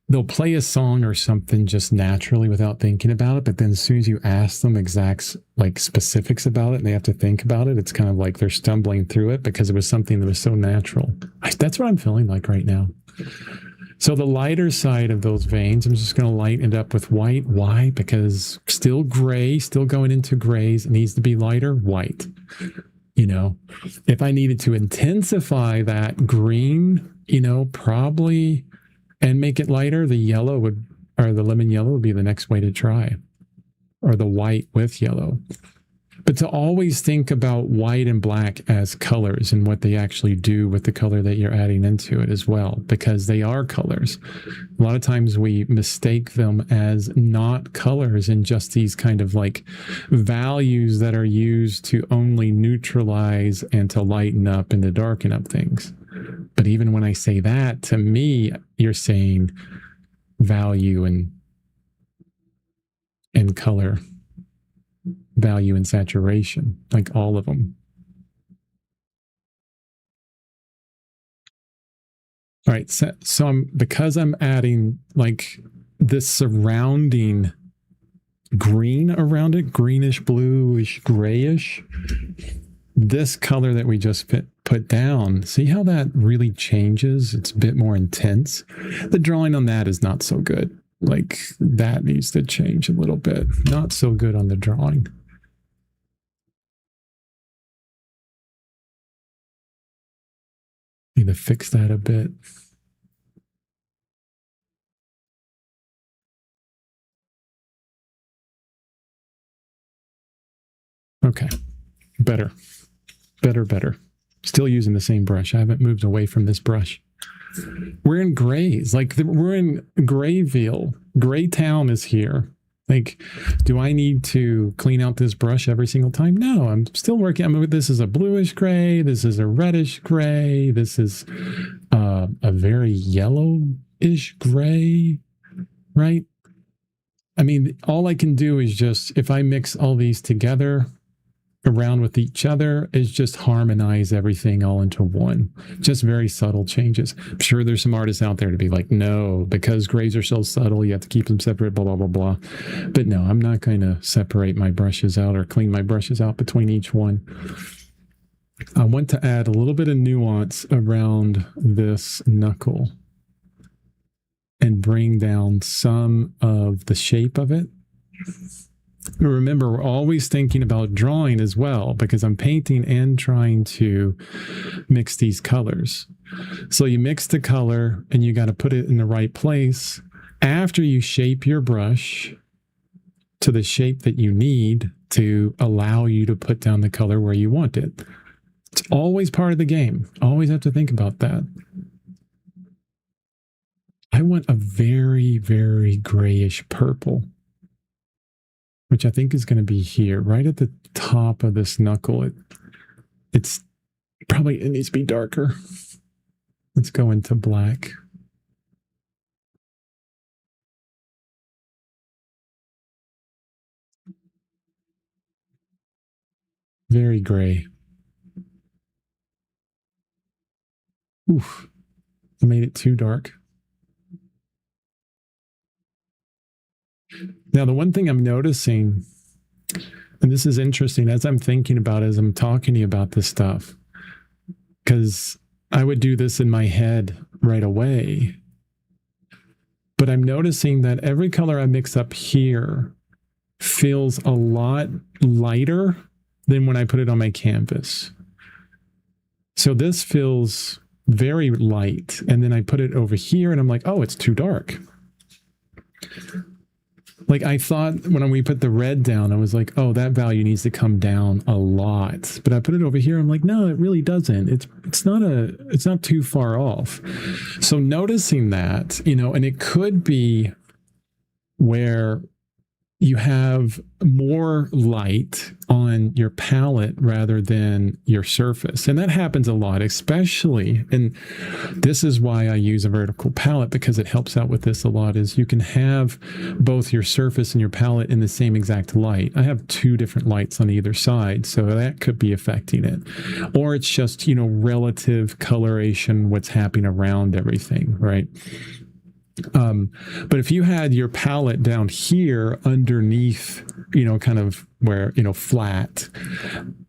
they'll play a song or something just naturally without thinking about it, but then as soon as you ask them exact specifics about it and they have to think about it, it's kind of like they're stumbling through it because it was something that was so natural. That's what I'm feeling like right now. So the lighter side of those veins, I'm just going to lighten it up with white. Why? Because still gray, still going into grays. It needs to be lighter, white. If I needed to intensify that green, probably, and make it lighter, the lemon yellow would be the next way to try, or the white with yellow. But to always think about white and black as colors and what they actually do with the color that you're adding into it as well, because they are colors. A lot of times we mistake them as not colors and just these kind of values that are used to only neutralize and to lighten up and to darken up things. But even when I say that, to me, you're saying value and color. Value and saturation, like all of them. All right, so because I'm adding this surrounding green around it, greenish, bluish, grayish, this color that we just put down, see how that really changes? It's a bit more intense. The drawing on that is not so good. That needs to change a little bit. Not so good on the drawing. Need to fix that a bit. Okay, better. Still using the same brush. I haven't moved away from this brush. We're in grays. We're in Grayville. Graytown is here. Do I need to clean out this brush every single time? No, I'm still working. This is a bluish gray. This is a reddish gray. This is a very yellowish gray, right? I mean, all I can do is just, if I mix all these together around with each other, is just harmonize everything all into one. Just very subtle changes. I'm sure there's some artists out there to be like, no, because grays are so subtle, you have to keep them separate, blah, blah, blah, blah. But no, I'm not going to separate my brushes out or clean my brushes out between each one. I want to add a little bit of nuance around this knuckle and bring down some of the shape of it. Remember, we're always thinking about drawing as well, because I'm painting and trying to mix these colors. So you mix the color and you got to put it in the right place after you shape your brush to the shape that you need to allow you to put down the color where you want it. It's always part of the game. Always have to think about that. I want a very, very grayish purple, which I think is going to be here, right at the top of this knuckle. It needs to be darker. Let's go into black. Very gray. Oof, I made it too dark. Now, the one thing I'm noticing, and this is interesting as I'm thinking about it, as I'm talking to you about this stuff, because I would do this in my head right away. But I'm noticing that every color I mix up here feels a lot lighter than when I put it on my canvas. So this feels very light. And then I put it over here and I'm like, oh, it's too dark. Like I thought when we put the red down, I was like, oh, that value needs to come down a lot. But I put it over here. I'm like, no, it really doesn't. It's not too far off. So noticing that, and it could be where you have more light on your palette rather than your surface. And that happens a lot, especially, and this is why I use a vertical palette, because it helps out with this a lot, is you can have both your surface and your palette in the same exact light. I have two different lights on either side, so that could be affecting it. Or it's just, relative coloration, what's happening around everything, right? But if you had your palette down here underneath, kind of where, flat,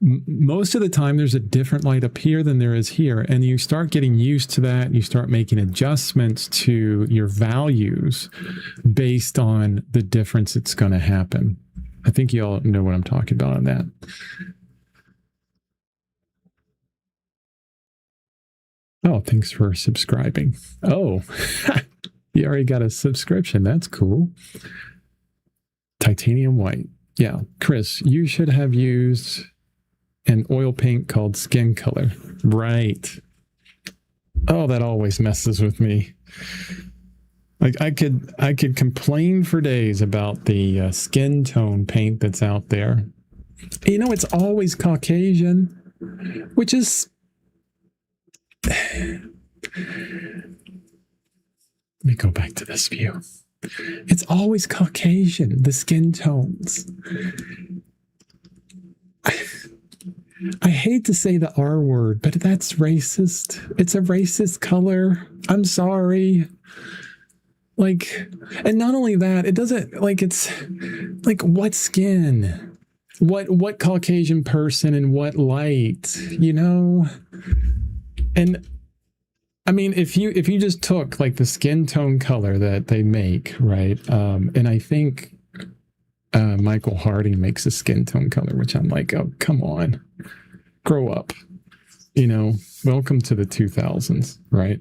most of the time there's a different light up here than there is here. And you start getting used to that. And you start making adjustments to your values based on the difference that's going to happen. I think you all know what I'm talking about on that. Oh, thanks for subscribing. Oh, you already got a subscription. That's cool. Titanium white. Yeah. Chris, you should have used an oil paint called Skin Color. Right. Oh, that always messes with me. Like I could complain for days about the skin tone paint that's out there. It's always Caucasian, which is... Let me go back to this view. It's always Caucasian, the skin tones. I hate to say the R word, but that's racist. It's a racist color. I'm sorry. And not only that, it doesn't, it's like, what skin? What Caucasian person and what light, And I mean, if you just took the skin tone color that they make, right? And I think Michael Harding makes a skin tone color, which I'm like, oh, come on, grow up. Welcome to the 2000s, right?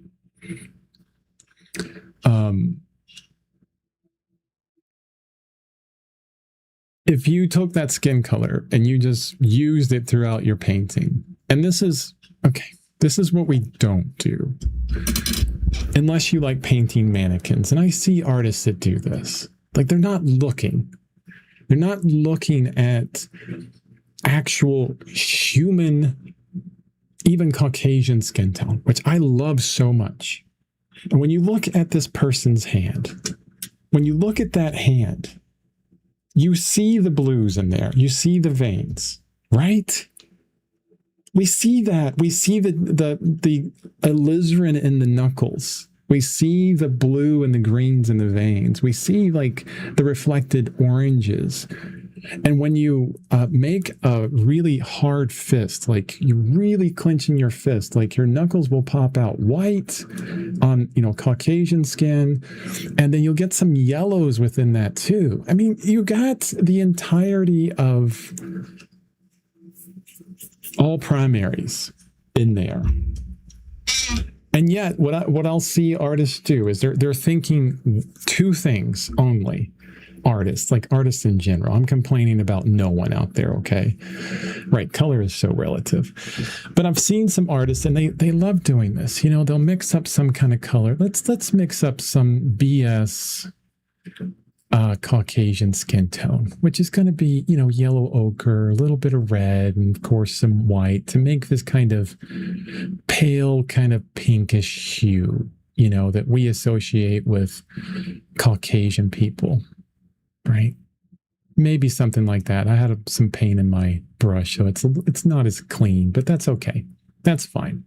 If you took that skin color and you just used it throughout your painting, and this is what we don't do. Unless you like painting mannequins. And I see artists that do this. They're not looking. They're not looking at actual human, even Caucasian skin tone, which I love so much. And when you look at this person's hand, when you look at that hand, you see the blues in there. You see the veins, right? We see that. We see the alizarin in the knuckles. We see the blue and the greens in the veins. We see like the reflected oranges. And when you make a really hard fist, like you really clenching your fist, like your knuckles will pop out white on, Caucasian skin, and then you'll get some yellows within that too. I mean, you got the entirety of all primaries in there. And yet, what I'll see artists do is they're thinking two things only. Artists in general. I'm complaining about no one out there, okay? Right, color is so relative. But I've seen some artists and they love doing this. They'll mix up some kind of color. Let's mix up some BS Caucasian skin tone, which is going to be, yellow ochre, a little bit of red, and of course some white to make this kind of pale, kind of pinkish hue, that we associate with Caucasian people. Right? Maybe something like that. I had some paint in my brush, so it's not as clean, but that's okay. That's fine.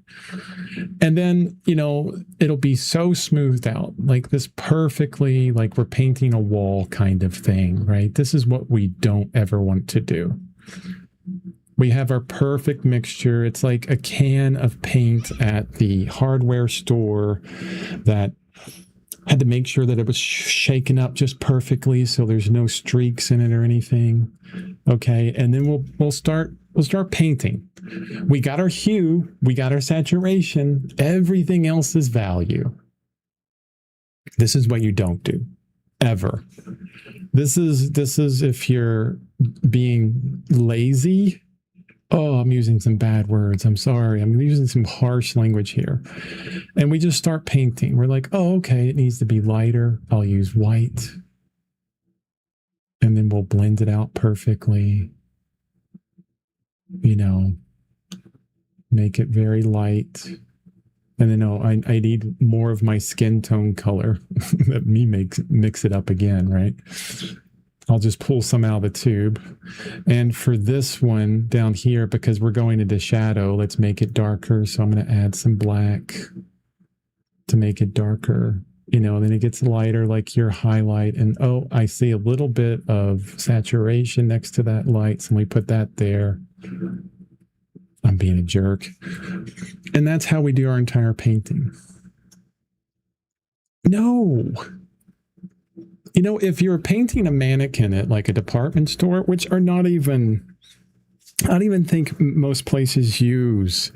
And then, it'll be so smoothed out, like this perfectly, like we're painting a wall kind of thing, right? This is what we don't ever want to do. We have our perfect mixture. It's like a can of paint at the hardware store that had to make sure that it was shaken up just perfectly so there's no streaks in it or anything. Okay, and then we'll start painting. We got our hue, we got our saturation, everything else is value. This is what you don't do ever. This is if you're being lazy. Oh, I'm using some bad words. I'm sorry. I'm using some harsh language here. And we just start painting. We're like, oh, okay, it needs to be lighter. I'll use white. And then we'll blend it out perfectly. Make it very light. And then, I need more of my skin tone color. Let me mix it up again, right? I'll just pull some out of the tube. And for this one down here, because we're going into shadow, let's make it darker. So I'm going to add some black to make it darker. Then it gets lighter like your highlight. And I see a little bit of saturation next to that light. So we put that there. I'm being a jerk. And that's how we do our entire painting. No. If you're painting a mannequin at like a department store, which are not even, I don't even think most places use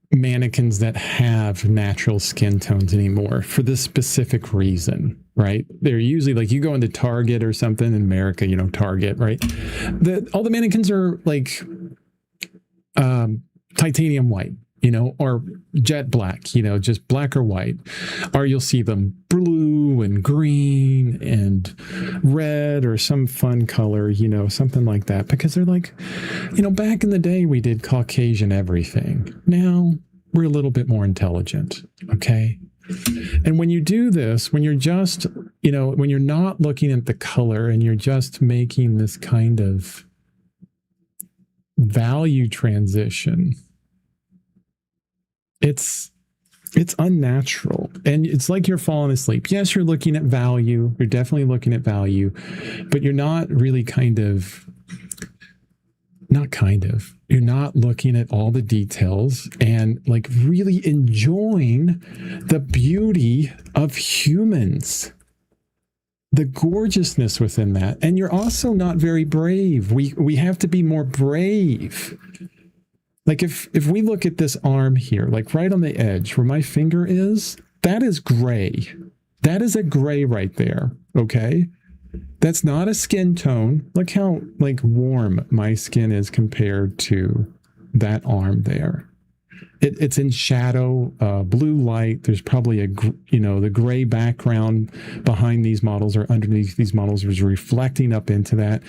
mannequins that have natural skin tones anymore for this specific reason, right? They're usually like you go into Target or something in America, Target, right? All the mannequins are like titanium white. Or jet black, just black or white. Or you'll see them blue and green and red or some fun color, something like that. Because they're like, back in the day, we did Caucasian everything. Now we're a little bit more intelligent, okay? And when you do this, when you're just, when you're not looking at the color and you're just making this kind of value transition, it's unnatural, and it's like you're falling asleep. Yes, you're looking at value. You're definitely looking at value, but you're not really you're not looking at all the details and like really enjoying the beauty of humans, the gorgeousness within that. And you're also not very brave. We have to be more brave. Like if we look at this arm here, like right on the edge where my finger is, that is gray. That is a gray right there, okay? That's not a skin tone. Look how like warm my skin is compared to that arm there. it's in shadow, blue light. There's probably the gray background behind these models or underneath these models was reflecting up into that.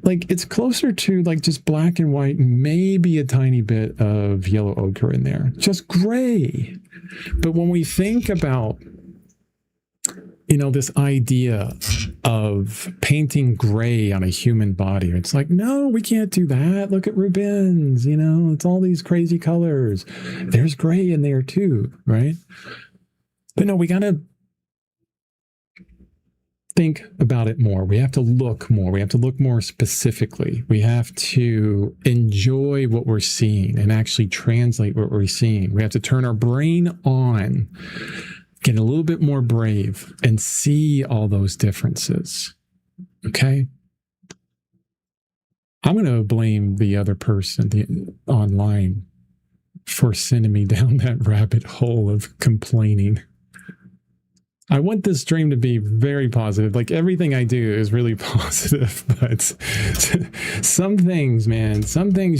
Like it's closer to like just black and white, maybe a tiny bit of yellow ochre in there, just gray. But when we think about this idea of painting gray on a human body, it's like, no, we can't do that. Look at Rubens, it's all these crazy colors. There's gray in there too, right? But no, we got to think about it more. We have to look more. We have to look more specifically. We have to enjoy what we're seeing and actually translate what we're seeing. We have to turn our brain on, get a little bit more brave, and see all those differences. Okay? I'm going to blame the other person online for sending me down that rabbit hole of complaining. I want this stream to be very positive. Like everything I do is really positive, but some things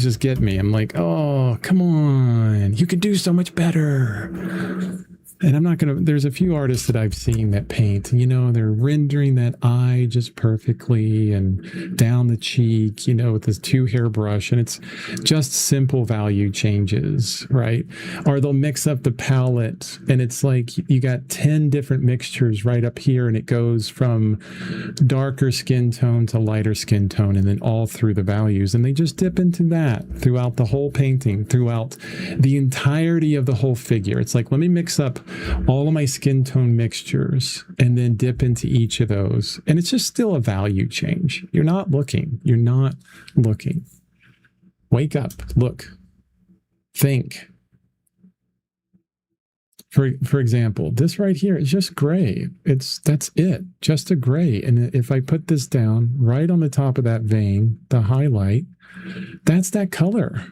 just get me. I'm like, oh, come on. You could do so much better. And I'm not going to, there's a few artists that I've seen that paint, they're rendering that eye just perfectly and down the cheek, with this 2 hairbrush, and it's just simple value changes, right? Or they'll mix up the palette and it's like you got 10 different mixtures right up here and it goes from darker skin tone to lighter skin tone and then all through the values. And they just dip into that throughout the whole painting, throughout the entirety of the whole figure. It's like, let me mix up all of my skin tone mixtures and then dip into each of those. And it's just still a value change. You're not looking. Wake up, look, think. For example, this right here is just gray. That's it, just a gray. And if I put this down right on the top of that vein, the highlight, that's that color.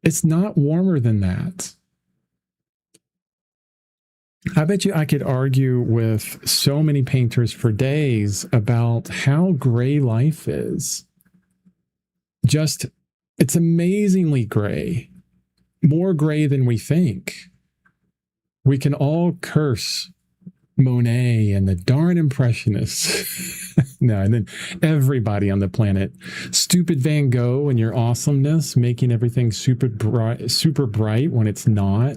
It's not warmer than that. I bet you I could argue with so many painters for days about how gray life is. It's amazingly gray, more gray than we think. We can all curse Monet and the darn Impressionists. No, and then everybody on the planet. Stupid Van Gogh and your awesomeness, making everything super bright when it's not.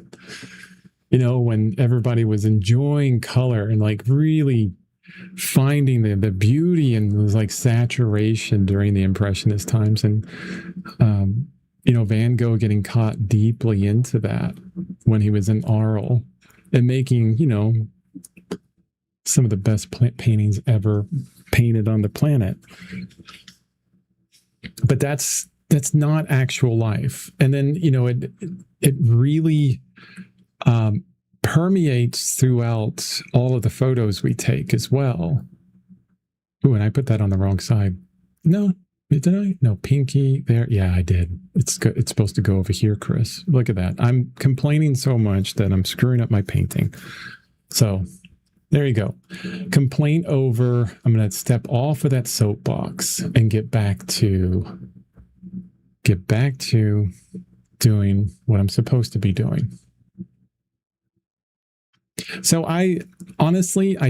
When everybody was enjoying color and like really finding the beauty and like saturation during the Impressionist times. And, Van Gogh getting caught deeply into that when he was in Arles and making, some of the best paintings ever painted on the planet. But that's not actual life. And then, it really permeates throughout all of the photos we take as well. Ooh, and I put that on the wrong side. No, did I? No, pinky there. Yeah, I did. It's supposed to go over here, Chris. Look at that. I'm complaining so much that I'm screwing up my painting. So there you go. Complaint over. I'm going to step off of that soapbox and get back to doing what I'm supposed to be doing. So I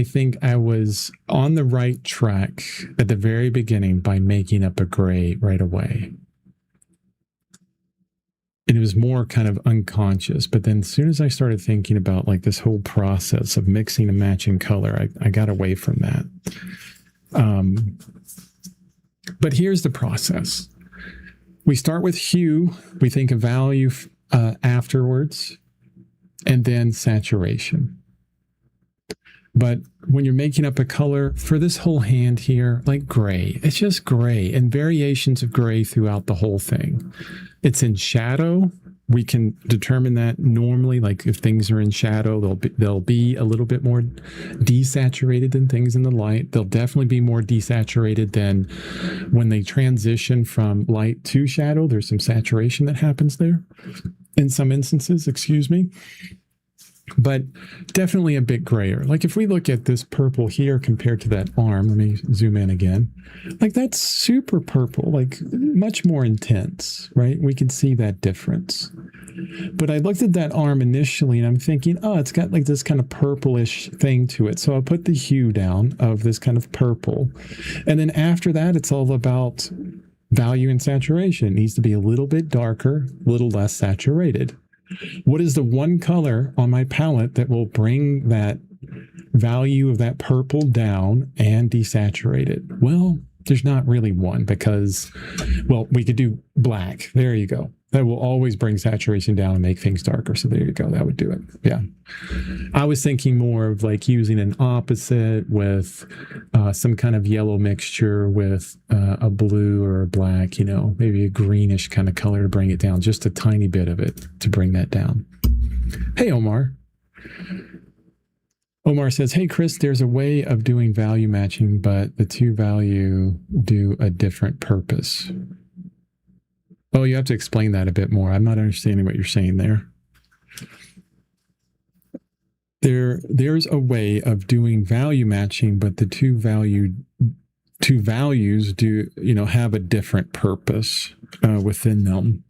think I was on the right track at the very beginning by making up a gray right away. And it was more kind of unconscious. But then as soon as I started thinking about like this whole process of mixing and matching color, I got away from that. But here's the process. We start with hue. We think of value afterwards, and then saturation. But when you're making up a color for this whole hand here, like gray, it's just gray and variations of gray throughout the whole thing. It's in shadow. We can determine that normally, like if things are in shadow, they'll be a little bit more desaturated than things in the light. They'll definitely be more desaturated than when they transition from light to shadow. There's some saturation that happens there in some instances, excuse me. But definitely a bit grayer. Like if we look at this purple here compared to that arm, let me zoom in again. Like that's super purple, like much more intense, right? We can see that difference. But I looked at that arm initially and I'm thinking, oh, it's got like this kind of purplish thing to it. So I'll put the hue down of this kind of purple. And then after that, it's all about value and saturation. It needs to be a little bit darker, a little less saturated. What is the one color on my palette that will bring that value of that purple down and desaturate it? Well, there's not really one because, well, we could do black. There you go. That will always bring saturation down and make things darker. So there you go. That would do it. Yeah. I was thinking more of like using an opposite with some kind of yellow mixture with a blue or a black, you know, maybe a greenish kind of color to bring it down, just a tiny bit of it to bring that down. Hey, Omar. Omar says, hey, Chris, there's a way of doing value matching, but the two value do a different purpose. Oh, you have to explain that a bit more. I'm not understanding what you're saying there. There's a way of doing value matching, but the two values do, you know, have a different purpose within them.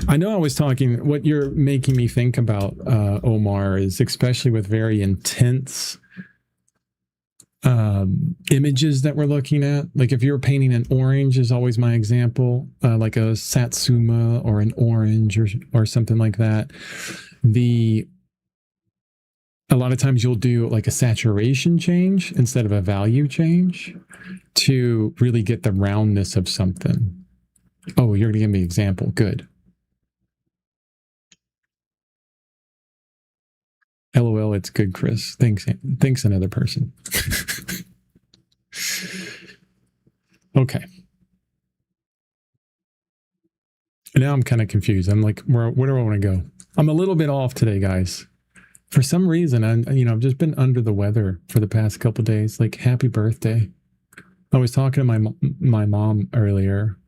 I know I was talking, what you're making me think about, Omar, is especially with very intense images that we're looking at. Like if you're painting an orange is always my example, like a satsuma or an orange or something like that. A lot of times you'll do like a saturation change instead of a value change to really get the roundness of something. Oh, you're going to give me an example. Good. LOL, it's good, Chris. Thanks, another person. Okay. Now I'm kind of confused. I'm like, where do I want to go? I'm a little bit off today, guys. For some reason, I've just been under the weather for the past couple of days. Like, happy birthday. I was talking to my mom earlier,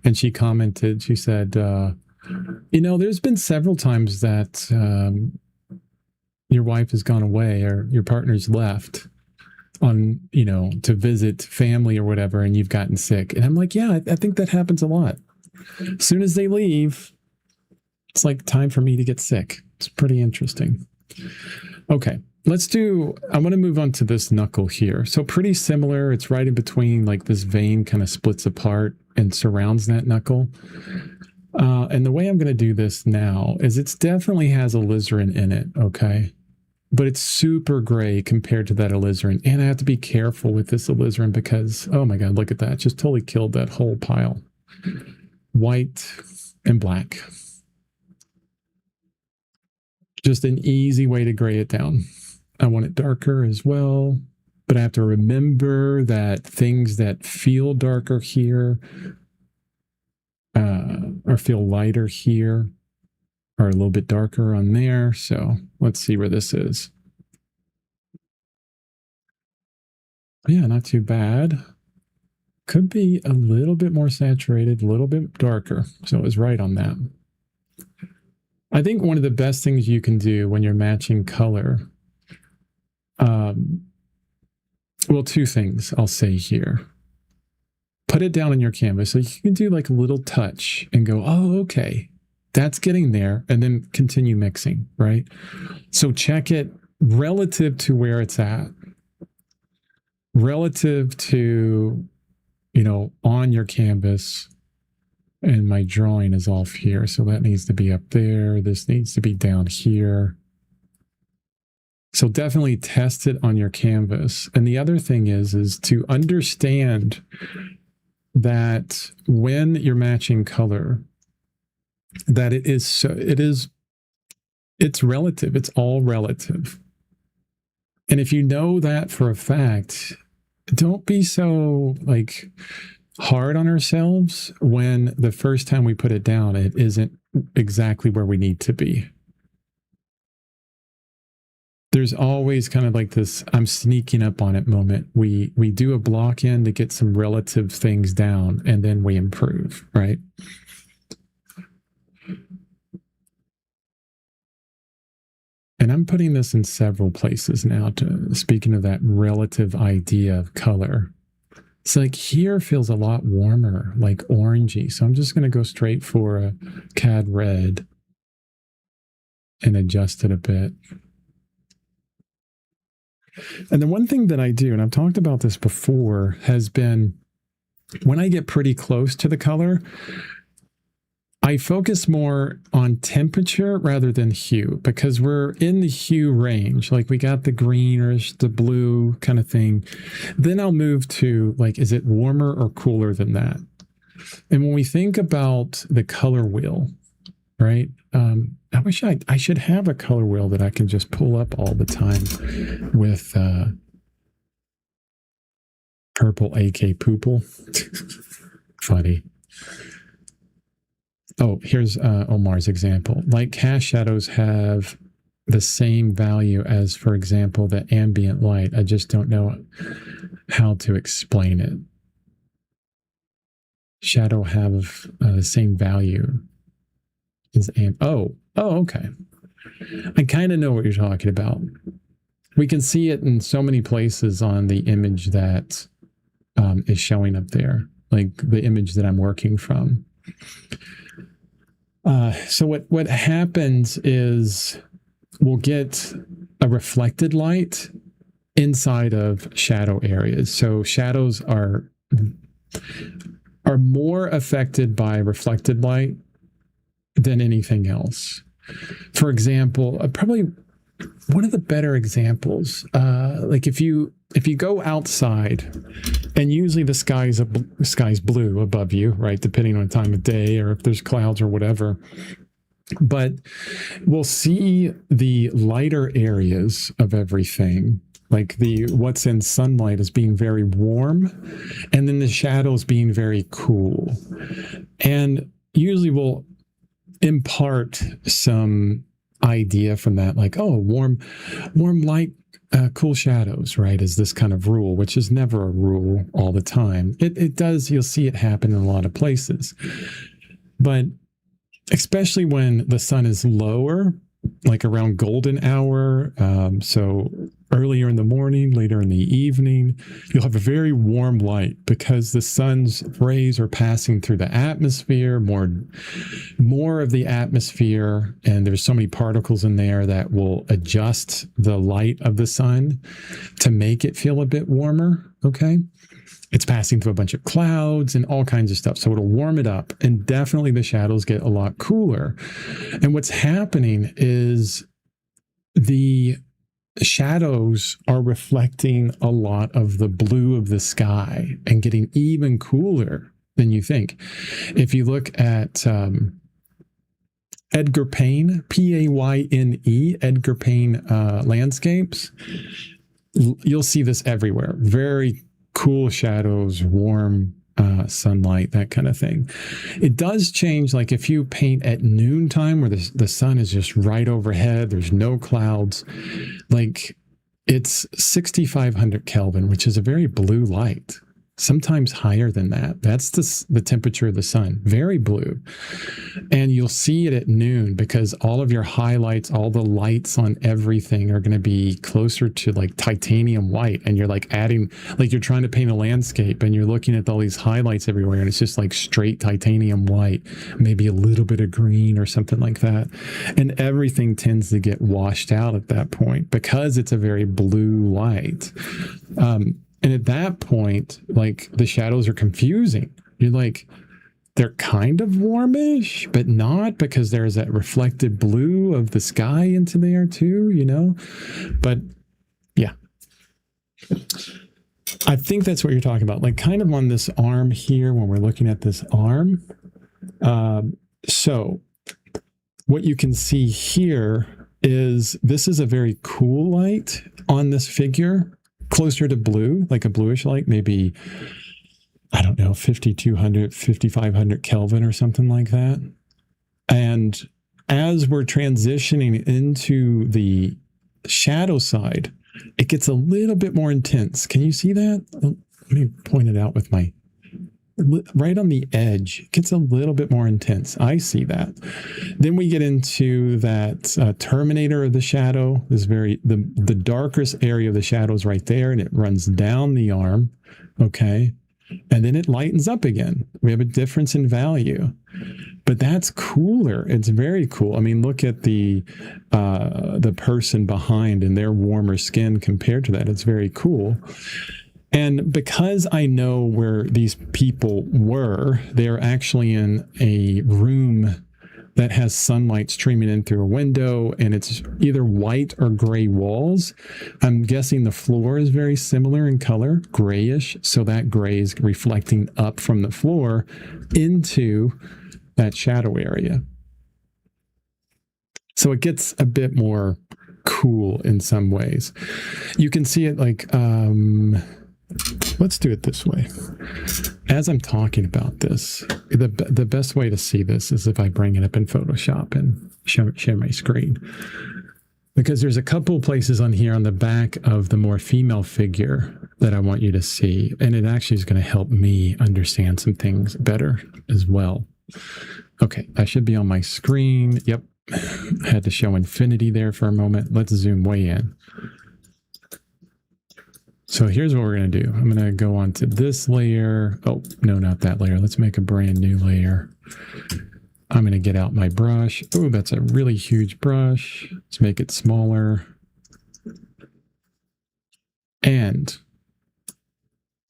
and she commented, she said, there's been several times that your wife has gone away or your partner's left on, to visit family or whatever, and you've gotten sick. And I'm like, yeah, I think that happens a lot. As soon as they leave, it's like time for me to get sick. It's pretty interesting. Okay, I want to move on to this knuckle here. So pretty similar. It's right in between, like this vein kind of splits apart and surrounds that knuckle. And the way I'm going to do this now is it definitely has alizarin in it, okay? But it's super gray compared to that alizarin. And I have to be careful with this alizarin because, oh my God, look at that. Just totally killed that whole pile. White and black. Just an easy way to gray it down. I want it darker as well, but I have to remember that things that feel darker here or feel lighter here are a little bit darker on there. So let's see where this is. Yeah, not too bad. Could be a little bit more saturated, a little bit darker. So it was right on that. I think one of the best things you can do when you're matching color, well, two things I'll say here. Put it down on your canvas. So you can do like a little touch and go, oh, okay, that's getting there. And then continue mixing, right? So check it relative to where it's at. Relative to, on your canvas. And my drawing is off here. So that needs to be up there. This needs to be down here. So definitely test it on your canvas. And the other thing is to understand that when you're matching color, that it's relative. It's all relative. And if you know that for a fact, don't be so hard on ourselves when the first time we put it down, it isn't exactly where we need to be. There's always kind of like this, I'm sneaking up on it moment. We do a block in to get some relative things down and then we improve, right? And I'm putting this in several places now, speaking of that relative idea of color. So like here feels a lot warmer, like orangey. So I'm just going to go straight for a CAD red and adjust it a bit. And the one thing that I do, and I've talked about this before, has been when I get pretty close to the color, I focus more on temperature rather than hue, because we're in the hue range. Like we got the greenish, the blue kind of thing. Then I'll move to like, is it warmer or cooler than that? And when we think about the color wheel, right? I wish I should have a color wheel that I can just pull up all the time with purple AK poople. Funny. Oh, here's Omar's example. Light cast shadows have the same value as, for example, the ambient light. I just don't know how to explain it. Shadow have the same value as okay. I kind of know what you're talking about. We can see it in so many places on the image that is showing up there, like the image that I'm working from. So what happens is we'll get a reflected light inside of shadow areas. So shadows are more affected by reflected light than anything else. For example, probably one of the better examples, like if you go outside, and usually the sky's blue above you, right? Depending on the time of day or if there's clouds or whatever. But we'll see the lighter areas of everything, like what's in sunlight as being very warm, and then the shadows being very cool. And usually we'll impart some idea from that, like, oh, warm light, cool shadows, right, is this kind of rule, which is never a rule all the time. It does, you'll see it happen in a lot of places. But especially when the sun is lower, like around golden hour, so earlier in the morning, later in the evening, you'll have a very warm light because the sun's rays are passing through the atmosphere, more of the atmosphere, and there's so many particles in there that will adjust the light of the sun to make it feel a bit warmer, okay? It's passing through a bunch of clouds and all kinds of stuff. So it'll warm it up, and definitely the shadows get a lot cooler. And what's happening is the shadows are reflecting a lot of the blue of the sky and getting even cooler than you think. If you look at Edgar Payne, Payne, Edgar Payne landscapes, you'll see this everywhere. Very cool shadows, warm sunlight, that kind of thing. It does change, like if you paint at noontime where the sun is just right overhead, there's no clouds, like it's 6,500 Kelvin, which is a very blue light. Sometimes higher than that. That's the temperature of the sun, very blue. And you'll see it at noon because all of your highlights, all the lights on everything are going to be closer to like titanium white. And you're like adding, like you're trying to paint a landscape and you're looking at all these highlights everywhere and it's just like straight titanium white, maybe a little bit of green or something like that. And everything tends to get washed out at that point because it's a very blue light. And at that point, like the shadows are confusing. You're like, they're kind of warmish, but not, because there's that reflected blue of the sky into there too, you know? But yeah, I think that's what you're talking about. Like kind of on this arm here, when we're looking at this arm. So what you can see here is this is a very cool light on this figure. Closer to blue, like a bluish light, maybe, I don't know, 5,200, 5,500 Kelvin or something like that. And as we're transitioning into the shadow side, it gets a little bit more intense. Can you see that? Let me point it out with my, right on the edge, it gets a little bit more intense. I see that. Then we get into that terminator of the shadow. This the darkest area of the shadow is right there, and it runs down the arm. Okay. and then it lightens up again. We have a difference in value, but that's cooler. It's very cool. I mean, look at the person behind and their warmer skin compared to that. It's very cool. And because I know where these people were, they're actually in a room that has sunlight streaming in through a window, and it's either white or gray walls. I'm guessing the floor is very similar in color, grayish, so that gray is reflecting up from the floor into that shadow area. So it gets a bit more cool in some ways. You can see it like, let's do it this way. As I'm talking about this, the best way to see this is if I bring it up in Photoshop and share my screen. Because there's a couple places on here on the back of the more female figure that I want you to see. And it actually is going to help me understand some things better as well. Okay, I should be on my screen. Yep. I had to show infinity there for a moment. Let's zoom way in. So here's what we're going to do. I'm going to go on to this layer. Oh, no, not that layer. Let's make a brand new layer. I'm going to get out my brush. Oh, that's a really huge brush. Let's make it smaller. And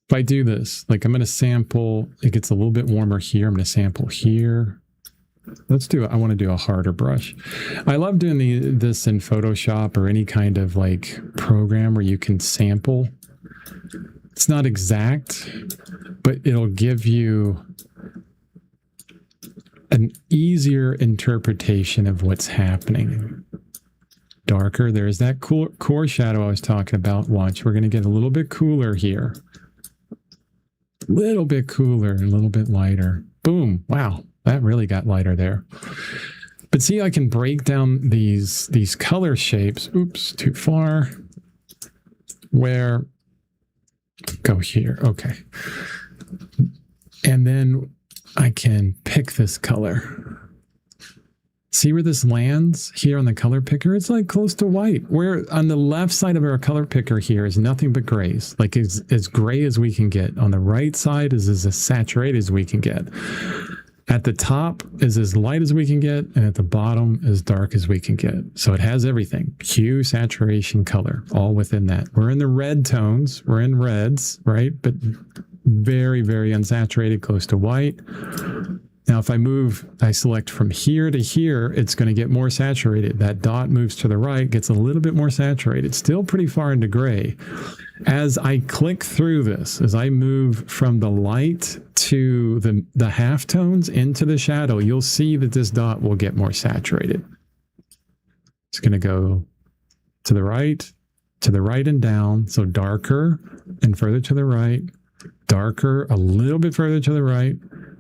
if I do this, like I'm going to sample, it gets a little bit warmer here. I'm going to sample here. Let's do it. I want to do a harder brush. I love doing this in Photoshop or any kind of like program where you can sample. It's not exact, but it'll give you an easier interpretation of what's happening. Darker. There's that cool core shadow I was talking about. Watch, we're going to get a little bit cooler here. A little bit cooler, a little bit lighter. Boom. Wow. That really got lighter there. But see, I can break down these color shapes. Oops, too far. Where, go here. Okay. And then I can pick this color. See where this lands here on the color picker? It's like close to white. Where on the left side of our color picker here is nothing but grays. Like it's as gray as we can get. On the right side is as saturated as we can get. At the top is as light as we can get, and at the bottom as dark as we can get. So it has everything. Hue, saturation, color, all within that. We're in the red tones. We're in reds, right? But very, very unsaturated, close to white. Now, if I select from here to here, it's going to get more saturated. That dot moves to the right, gets a little bit more saturated. Still pretty far into gray. As I click through this, as I move from the light to the halftones into the shadow, you'll see that this dot will get more saturated. It's going to go to the right and down. So darker and further to the right, darker, a little bit further to the right,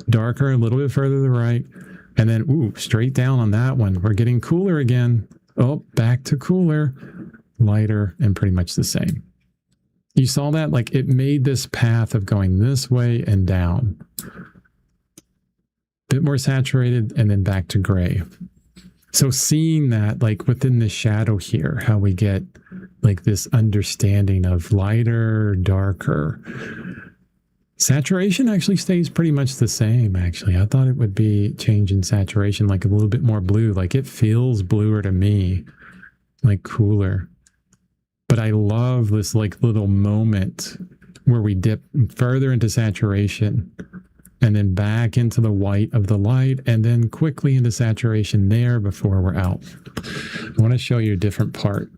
darker, a little bit further to the right, and then, ooh, straight down on that one. We're getting cooler again. Oh, back to cooler, lighter, and pretty much the same. You saw that? Like it made this path of going this way and down. Bit more saturated and then back to gray. So seeing that like within the shadow here, how we get like this understanding of lighter, darker. Saturation actually stays pretty much the same, actually. I thought it would be change in saturation, like a little bit more blue. Like it feels bluer to me, like cooler. But I love this like little moment where we dip further into saturation and then back into the white of the light and then quickly into saturation there before we're out. I want to show you a different part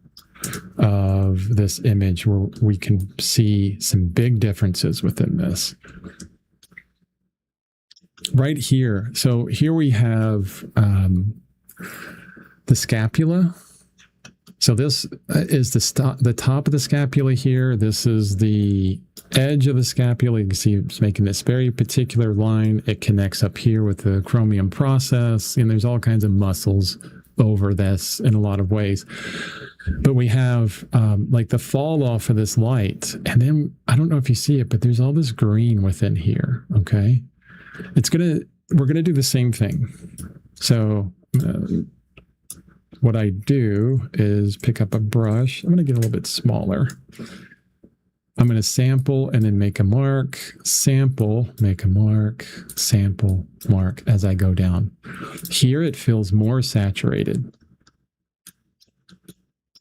of this image where we can see some big differences within this. Right here. So here we have the scapula. So this is the top of the scapula here. This is the edge of the scapula. You can see it's making this very particular line. It connects up here with the chromium process, and there's all kinds of muscles over this in a lot of ways. But we have like the fall off of this light. And then I don't know if you see it, but there's all this green within here. Okay. We're going to do the same thing. So what I do is pick up a brush. I'm going to get a little bit smaller. I'm going to sample and then make a mark, sample, make a mark, sample, mark as I go down. Here it feels more saturated,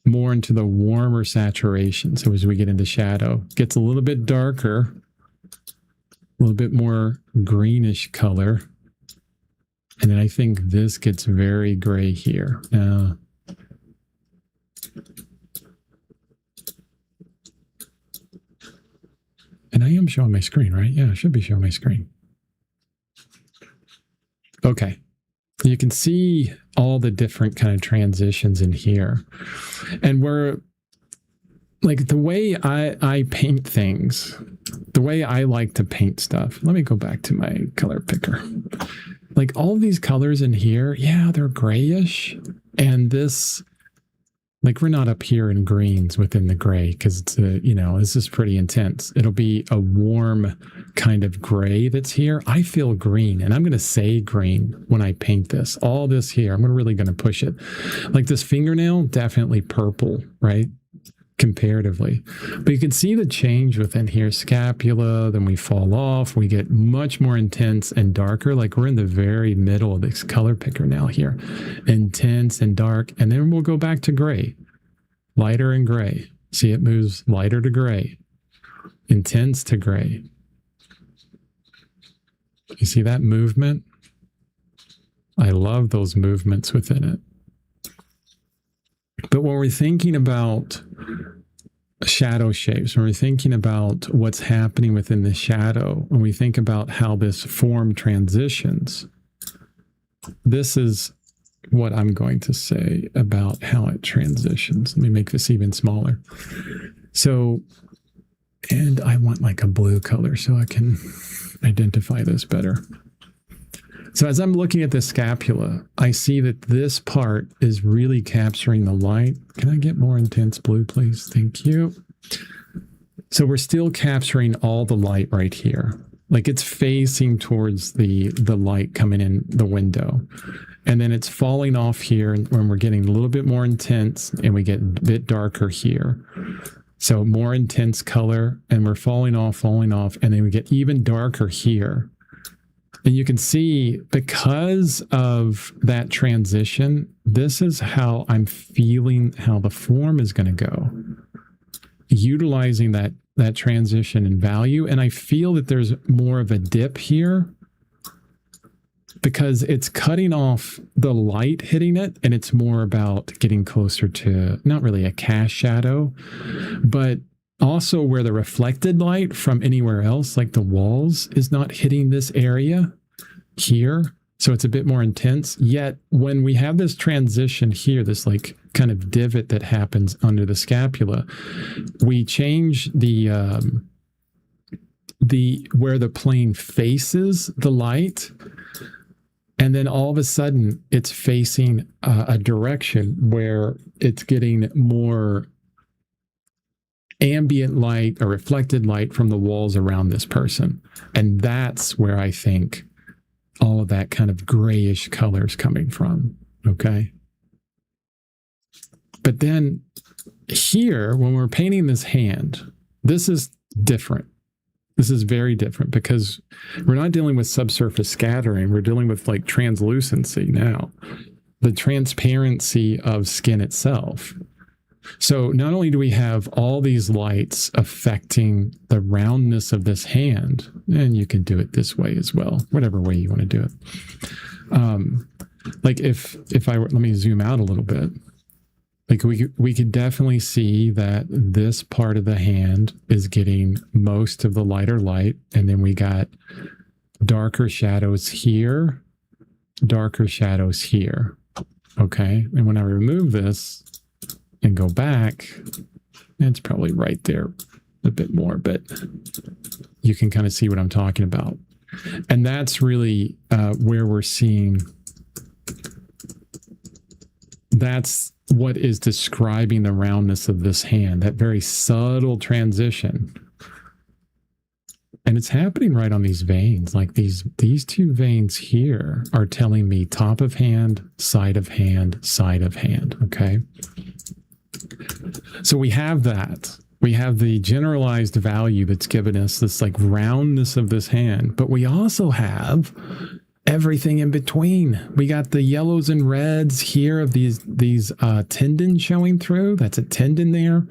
more into the warmer saturation. So as we get into shadow, it gets a little bit darker, a little bit more greenish color. And then I think this gets very gray here. Now, and I am showing my screen, right? Yeah, I should be showing my screen. Okay. You can see all the different kind of transitions in here. And we're like the way I paint things, the way I like to paint stuff. Let me go back to my color picker. Like all these colors in here, yeah, they're grayish. And this, like we're not up here in greens within the gray because it's this is pretty intense. It'll be a warm kind of gray that's here. I feel green, and I'm going to say green when I paint this. All this here, I'm really going to push it. Like this fingernail, definitely purple, right? Comparatively. But you can see the change within here. Scapula, then we fall off. We get much more intense and darker. Like we're in the very middle of this color picker now here. Intense and dark. And then we'll go back to gray. Lighter and gray. See, it moves lighter to gray. Intense to gray. You see that movement? I love those movements within it. But when we're thinking about shadow shapes, when we're thinking about what's happening within the shadow, when we think about how this form transitions, this is what I'm going to say about how it transitions. Let me make this even smaller. So, and I want like a blue color so I can identify this better. So as I'm looking at the scapula, I see that this part is really capturing the light. Can I get more intense blue, please? Thank you. So we're still capturing all the light right here. Like it's facing towards the light coming in the window. And then it's falling off here when we're getting a little bit more intense and we get a bit darker here. So more intense color and we're falling off, and then we get even darker here. And you can see because of that transition, this is how I'm feeling how the form is going to go. Utilizing that transition in value. And I feel that there's more of a dip here because it's cutting off the light hitting it. And it's more about getting closer to not really a cast shadow, but also where the reflected light from anywhere else, like the walls, is not hitting this area here. So it's a bit more intense. Yet when we have this transition here, this like kind of divot that happens under the scapula, we change the where the plane faces the light. And then all of a sudden it's facing a direction where it's getting more ambient light or reflected light from the walls around this person. And that's where I think all of that kind of grayish color is coming from. Okay. But then here, when we're painting this hand, this is different. This is very different because we're not dealing with subsurface scattering. We're dealing with like translucency now, the transparency of skin itself. So not only do we have all these lights affecting the roundness of this hand, and you can do it this way as well, whatever way you want to do it. Like if I were, let me zoom out a little bit. Like we could definitely see that this part of the hand is getting most of the lighter light. And then we got darker shadows here, darker shadows here. Okay. And when I remove this and go back, it's probably right there a bit more, but you can kind of see what I'm talking about. And that's really where we're seeing, that's what is describing the roundness of this hand, that very subtle transition. And it's happening right on these veins. Like these two veins here are telling me top of hand, side of hand, side of hand. Okay. So we have that. We have the generalized value that's given us this like roundness of this hand, but we also have everything in between. We got the yellows and reds here of these tendons showing through. That's a tendon there,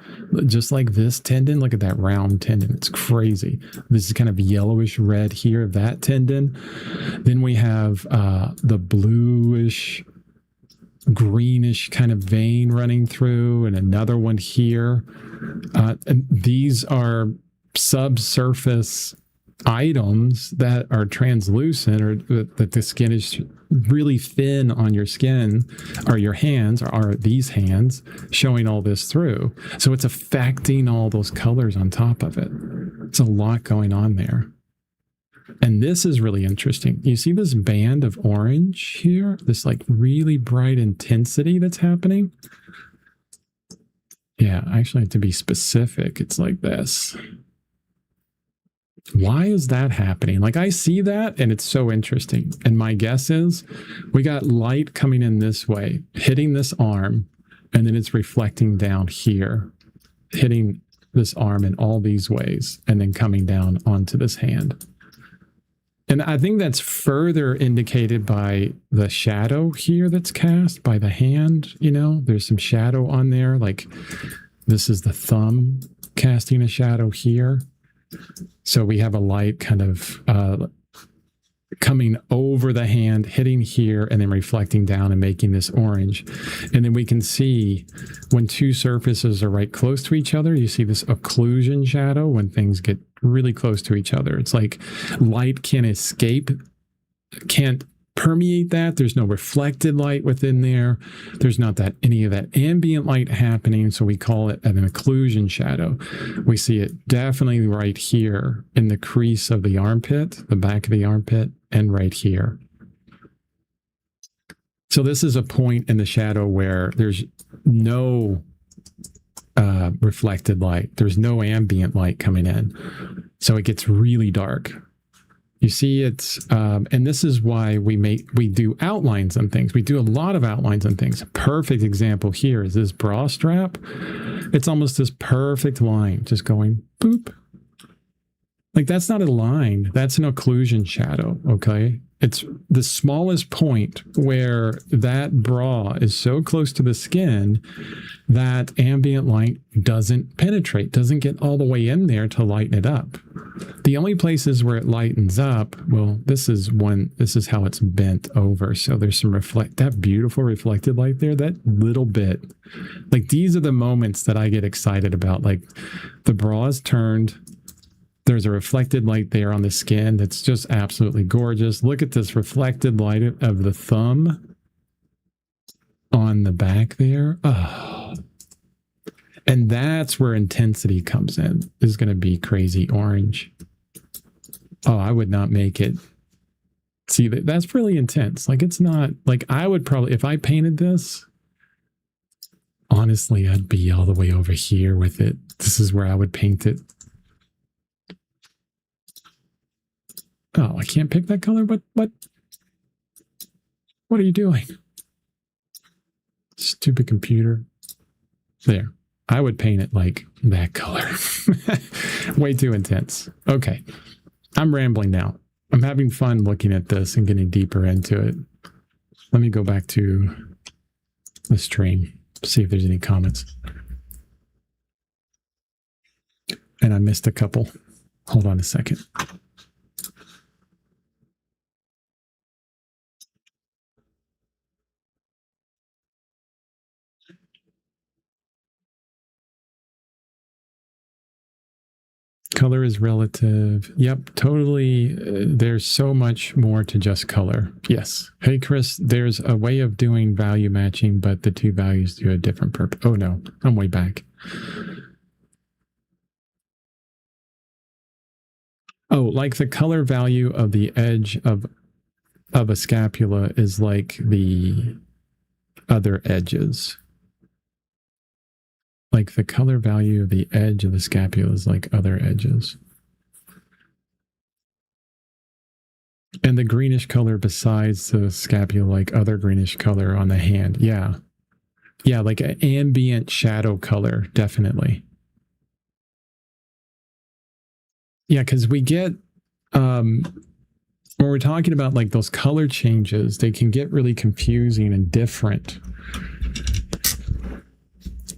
just like this tendon. Look at that round tendon. It's crazy. This is kind of yellowish red here of that tendon. Then we have the bluish greenish kind of vein running through, and another one here. And these are subsurface items that are translucent, or that the skin is really thin on your skin, or your hands, or are these hands showing all this through. So it's affecting all those colors on top of it. It's a lot going on there. And this is really interesting. You see this band of orange here? This like really bright intensity that's happening? Yeah, actually, to be specific, it's like this. Why is that happening? Like, I see that and it's so interesting. And my guess is we got light coming in this way, hitting this arm, and then it's reflecting down here, hitting this arm in all these ways, and then coming down onto this hand. And I think that's further indicated by the shadow here that's cast by the hand. You know, there's some shadow on there. Like, this is the thumb casting a shadow here. So we have a light kind of coming over the hand, hitting here, and then reflecting down and making this orange. And then we can see when two surfaces are right close to each other, you see this occlusion shadow when things get really close to each other. It's like light can't escape, can't permeate that. There's no reflected light within there. There's not that any of that ambient light happening. So we call it an occlusion shadow. We see it definitely right here in the crease of the armpit, the back of the armpit, and right here. So this is a point in the shadow where there's no reflected light. There's no ambient light coming in. So it gets really dark. You see it's, and this is why we do outlines on things. We do a lot of outlines on things. A perfect example here is this bra strap. It's almost this perfect line, just going boop. Like, that's not a line. That's an occlusion shadow, okay? It's the smallest point where that bra is so close to the skin that ambient light doesn't penetrate, doesn't get all the way in there to lighten it up. The only places where it lightens up, well, this is how it's bent over. So there's some that beautiful reflected light there, that little bit. Like, these are the moments that I get excited about. Like, the bra is turned. There's a reflected light there on the skin that's just absolutely gorgeous. Look at this reflected light of the thumb on the back there. Oh. And that's where intensity comes in. This is going to be crazy orange. Oh, I would not make it. See, that's really intense. Like, it's not, like, I would probably, if I painted this, honestly, I'd be all the way over here with it. This is where I would paint it. Oh, I can't pick that color? What are you doing? Stupid computer. There. I would paint it like that color. Way too intense. Okay. I'm rambling now. I'm having fun looking at this and getting deeper into it. Let me go back to the stream, see if there's any comments. And I missed a couple. Hold on a second. Color is relative. Yep, totally. There's so much more to just color. Yes. Hey, Chris, there's a way of doing value matching, but the two values do a different purpose. Oh, no, I'm way back. Oh, like the color value of the edge of a scapula is like the other edges. Like the color value of the edge of the scapula is like other edges. And the greenish color besides the scapula, like other greenish color on the hand. Yeah. Yeah, like an ambient shadow color, definitely. Yeah, because we get when we're talking about like those color changes, they can get really confusing and different.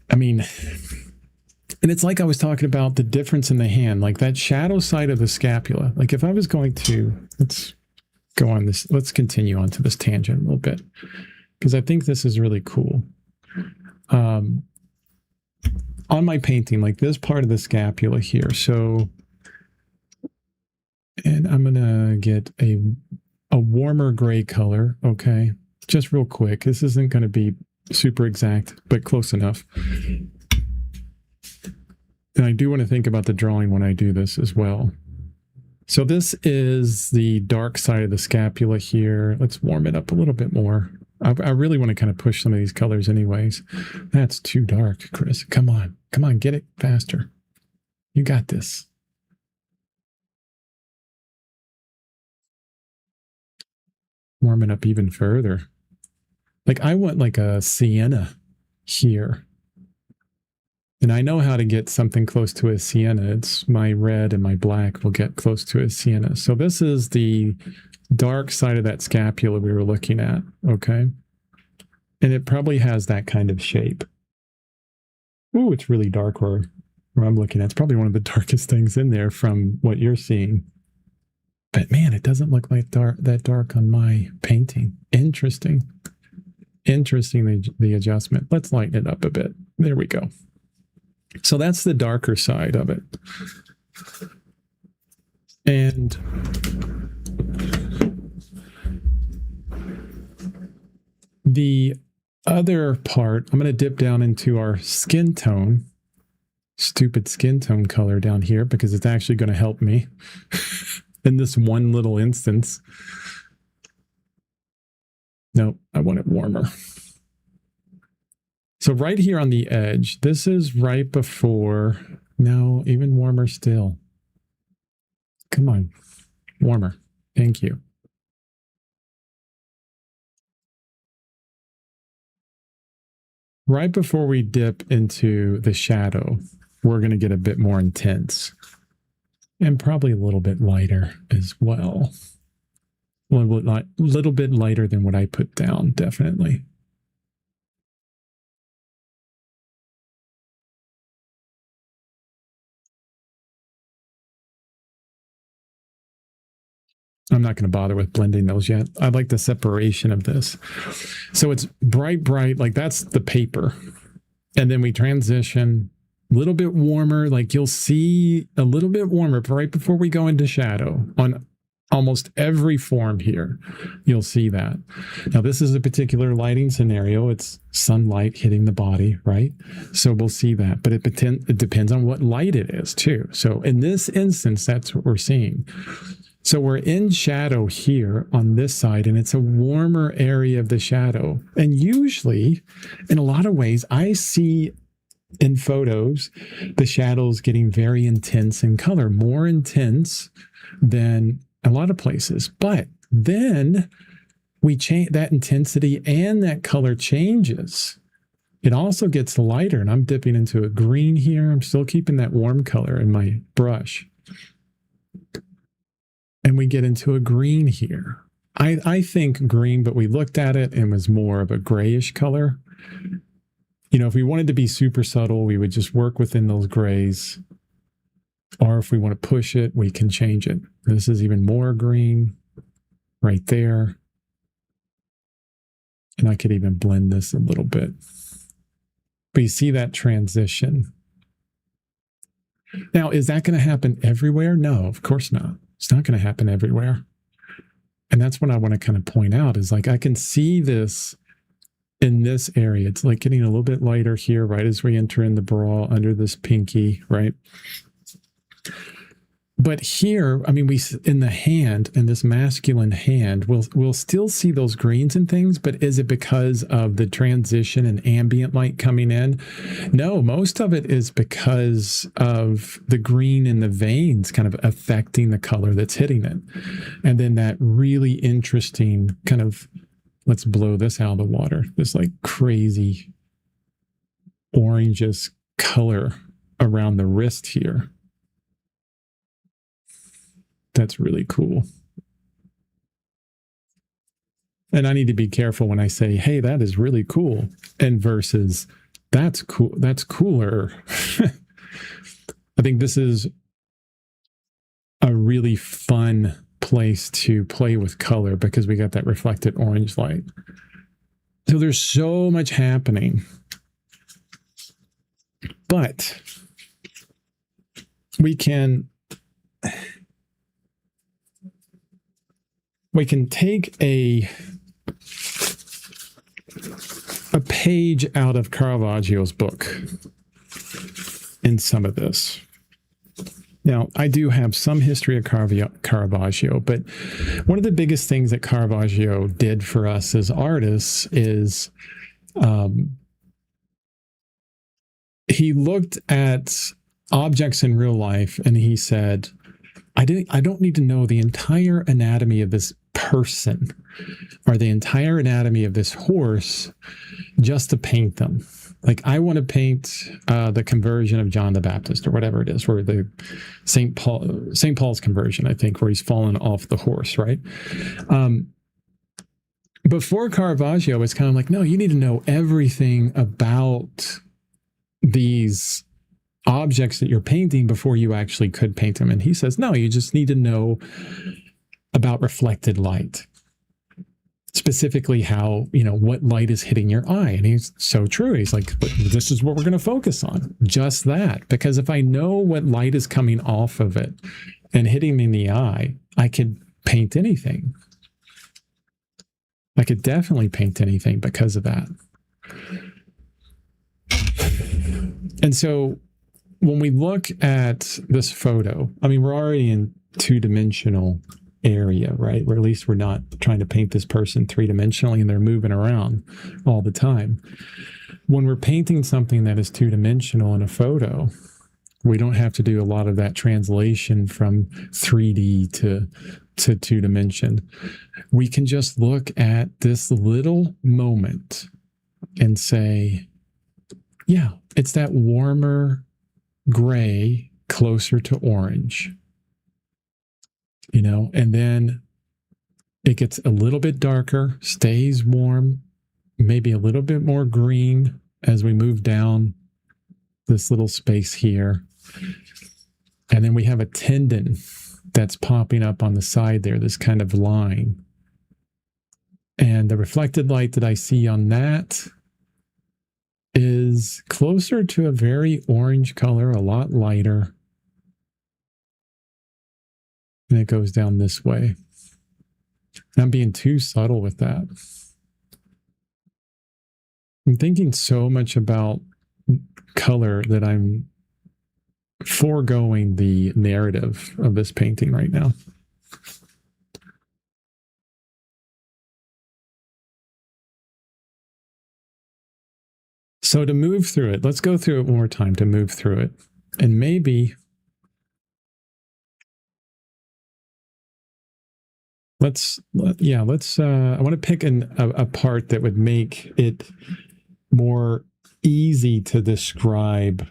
I mean, and it's like I was talking about the difference in the hand, like that shadow side of the scapula. Like if I was going to, let's go on this, let's continue on to this tangent a little bit, because I think this is really cool. On my painting, like this part of the scapula here. So, and I'm going to get a warmer gray color. Okay. Just real quick. This isn't going to be super exact, but close enough. And I do want to think about the drawing when I do this as well. So this is the dark side of the scapula here. Let's warm it up a little bit more. I really want to kind of push some of these colors anyways. That's too dark, Chris. Come on. Come on, get it faster. You got this. Warm it up even further. Like I want like a sienna here. And I know how to get something close to a sienna. It's my red and my black will get close to a sienna. So this is the dark side of that scapula we were looking at, okay? And it probably has that kind of shape. Ooh, it's really dark where I'm looking at. It's probably one of the darkest things in there from what you're seeing. But man, it doesn't look like that dark on my painting. Interesting. Interesting, the adjustment. Let's lighten it up a bit. There we go. So that's the darker side of it. And the other part, I'm going to dip down into our skin tone, stupid skin tone color down here, because it's actually going to help me in this one little instance. No, I want it warmer. So right here on the edge, this is right before, no, even warmer still. Come on, warmer. Thank you. Right before we dip into the shadow, we're going to get a bit more intense and probably a little bit lighter as well. A little bit lighter than what I put down, definitely. I'm not going to bother with blending those yet. I like the separation of this. So it's bright, like that's the paper. And then we transition a little bit warmer, like you'll see a little bit warmer right before we go into shadow on almost every form here. You'll see that. Now, this is a particular lighting scenario. It's sunlight hitting the body, right? So we'll see that, but it depends on what light it is too. So in this instance, that's what we're seeing. So we're in shadow here on this side, and it's a warmer area of the shadow. And usually, in a lot of ways, I see in photos the shadows getting very intense in color, more intense than a lot of places. But then we change that intensity and that color changes. It also gets lighter, and I'm dipping into a green here. I'm still keeping that warm color in my brush. And we get into a green here. I think green, but we looked at it and was more of a grayish color. You know, if we wanted to be super subtle, we would just work within those grays. Or if we want to push it, we can change it. This is even more green right there. And I could even blend this a little bit. But you see that transition. Now, is that going to happen everywhere? No, of course not. It's not going to happen everywhere. And that's what I want to kind of point out is like, I can see this in this area. It's like getting a little bit lighter here, right as we enter in the bra under this pinky, right? But here, I mean, we in the hand, in this masculine hand, we'll still see those greens and things, but is it because of the transition and ambient light coming in? No, most of it is because of the green in the veins kind of affecting the color that's hitting it. And then that really interesting kind of, let's blow this out of the water, this like crazy orangish color around the wrist here. That's really cool. And I need to be careful when I say, hey, that is really cool, and versus that's cool, that's cooler. I think this is a really fun place to play with color because we got that reflected orange light. So there's so much happening. But we can take a page out of Caravaggio's book in some of this. Now, I do have some history of Caravaggio, but one of the biggest things that Caravaggio did for us as artists is he looked at objects in real life and he said, I don't need to know the entire anatomy of this person or the entire anatomy of this horse just to paint them. Like, I want to paint the conversion of John the Baptist or whatever it is, where the St. Paul's conversion, I think, where he's fallen off the horse, right? Before Caravaggio, it's kind of like, no, you need to know everything about these objects that you're painting before you actually could paint them. And he says, no, you just need to know about reflected light. Specifically how, what light is hitting your eye. And he's so true. He's like, this is what we're going to focus on. Just that. Because if I know what light is coming off of it and hitting me in the eye, I could paint anything. I could definitely paint anything because of that. And so when we look at this photo, I mean, we're already in two-dimensional area, right? Or at least we're not trying to paint this person three-dimensionally and they're moving around all the time. When we're painting something that is two-dimensional in a photo, we don't have to do a lot of that translation from 3D to two-dimension. We can just look at this little moment and say, yeah, it's that warmer gray closer to orange. And then it gets a little bit darker, stays warm, maybe a little bit more green as we move down this little space here. And then we have a tendon that's popping up on the side there, this kind of line. And the reflected light that I see on that is closer to a very orange color, a lot lighter. And it goes down this way. I'm being too subtle with that. I'm thinking so much about color that I'm foregoing the narrative of this painting right now. So to move through it, let's go through it one more time to move through it. And maybe I want to pick a part that would make it more easy to describe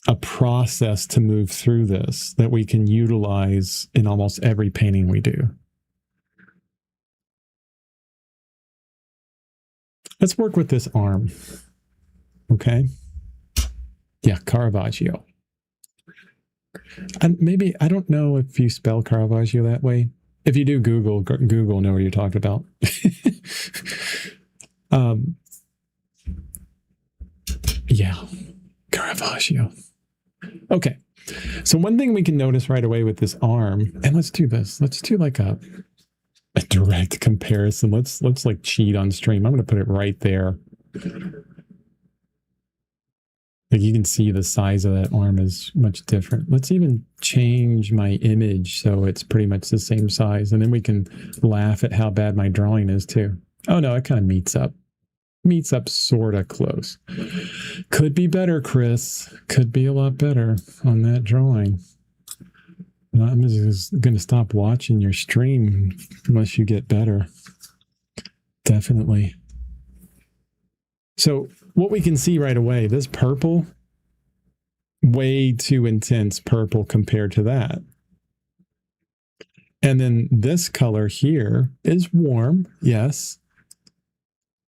a process to move through this that we can utilize in almost every painting we do. Let's work with this arm. Okay. Yeah, Caravaggio. And maybe, I don't know if you spell Caravaggio that way. If you do Google know what you're talking about. Yeah, Caravaggio. Okay. So one thing we can notice right away with this arm, and let's do this. Let's do like a direct comparison. Let's like cheat on stream. I'm going to put it right there. Like, you can see the size of that arm is much different. Let's even change my image so it's pretty much the same size. And then we can laugh at how bad my drawing is too. Oh no, it kind of meets up. Meets up sort of close. Could be better, Chris. Could be a lot better on that drawing. I'm just going to stop watching your stream unless you get better. Definitely. So what we can see right away, this purple, way too intense purple compared to that. And then this color here is warm. Yes.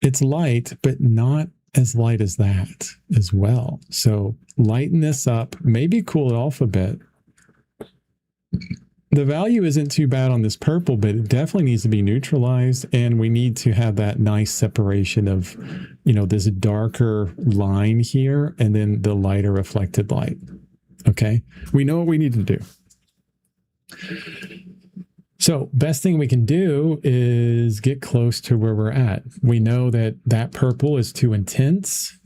It's light, but not as light as that as well. So lighten this up, maybe cool it off a bit. The value isn't too bad on this purple, but it definitely needs to be neutralized. And we need to have that nice separation of, this darker line here and then the lighter reflected light. Okay. We know what we need to do. So best thing we can do is get close to where we're at. We know that purple is too intense.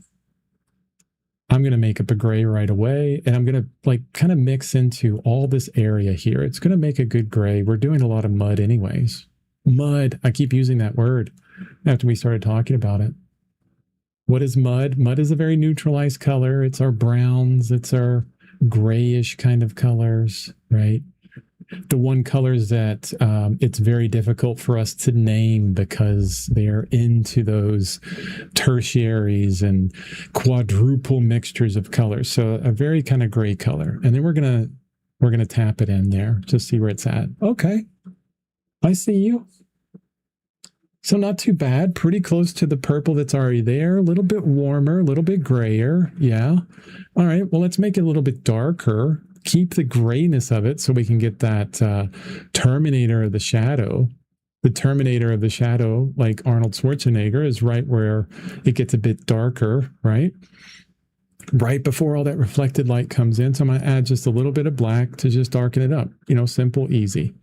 I'm going to make up a gray right away, and I'm going to kind of mix into all this area here. It's going to make a good gray. We're doing a lot of mud anyways. Mud. I keep using that word after we started talking about it. What is mud? Mud is a very neutralized color. It's our browns. It's our grayish kind of colors, right? The one colors that it's very difficult for us to name because they're into those tertiaries and quadruple mixtures of colors. So a very kind of gray color. And then we're gonna tap it in there to see where it's at. Okay, I see you. So not too bad, pretty close to the purple that's already there, a little bit warmer, a little bit grayer. Yeah. All right, well, let's make it a little bit darker. Keep the grayness of it so we can get that terminator of the shadow. The terminator of the shadow, like Arnold Schwarzenegger, is right where it gets a bit darker, right? Right before all that reflected light comes in. So I'm going to add just a little bit of black to just darken it up. Simple, easy.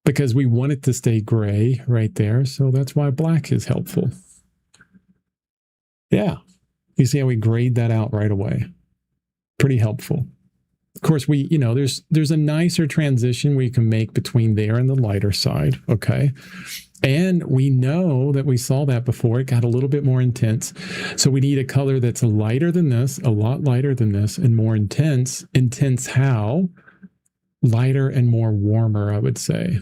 Because we want it to stay gray right there. So that's why black is helpful. Yeah. You see how we grade that out right away? Pretty helpful. Of course, there's a nicer transition we can make between there and the lighter side. Okay. And we know that we saw that before. It got a little bit more intense. So we need a color that's lighter than this, a lot lighter than this, and more intense. Intense how? Lighter and more warmer, I would say.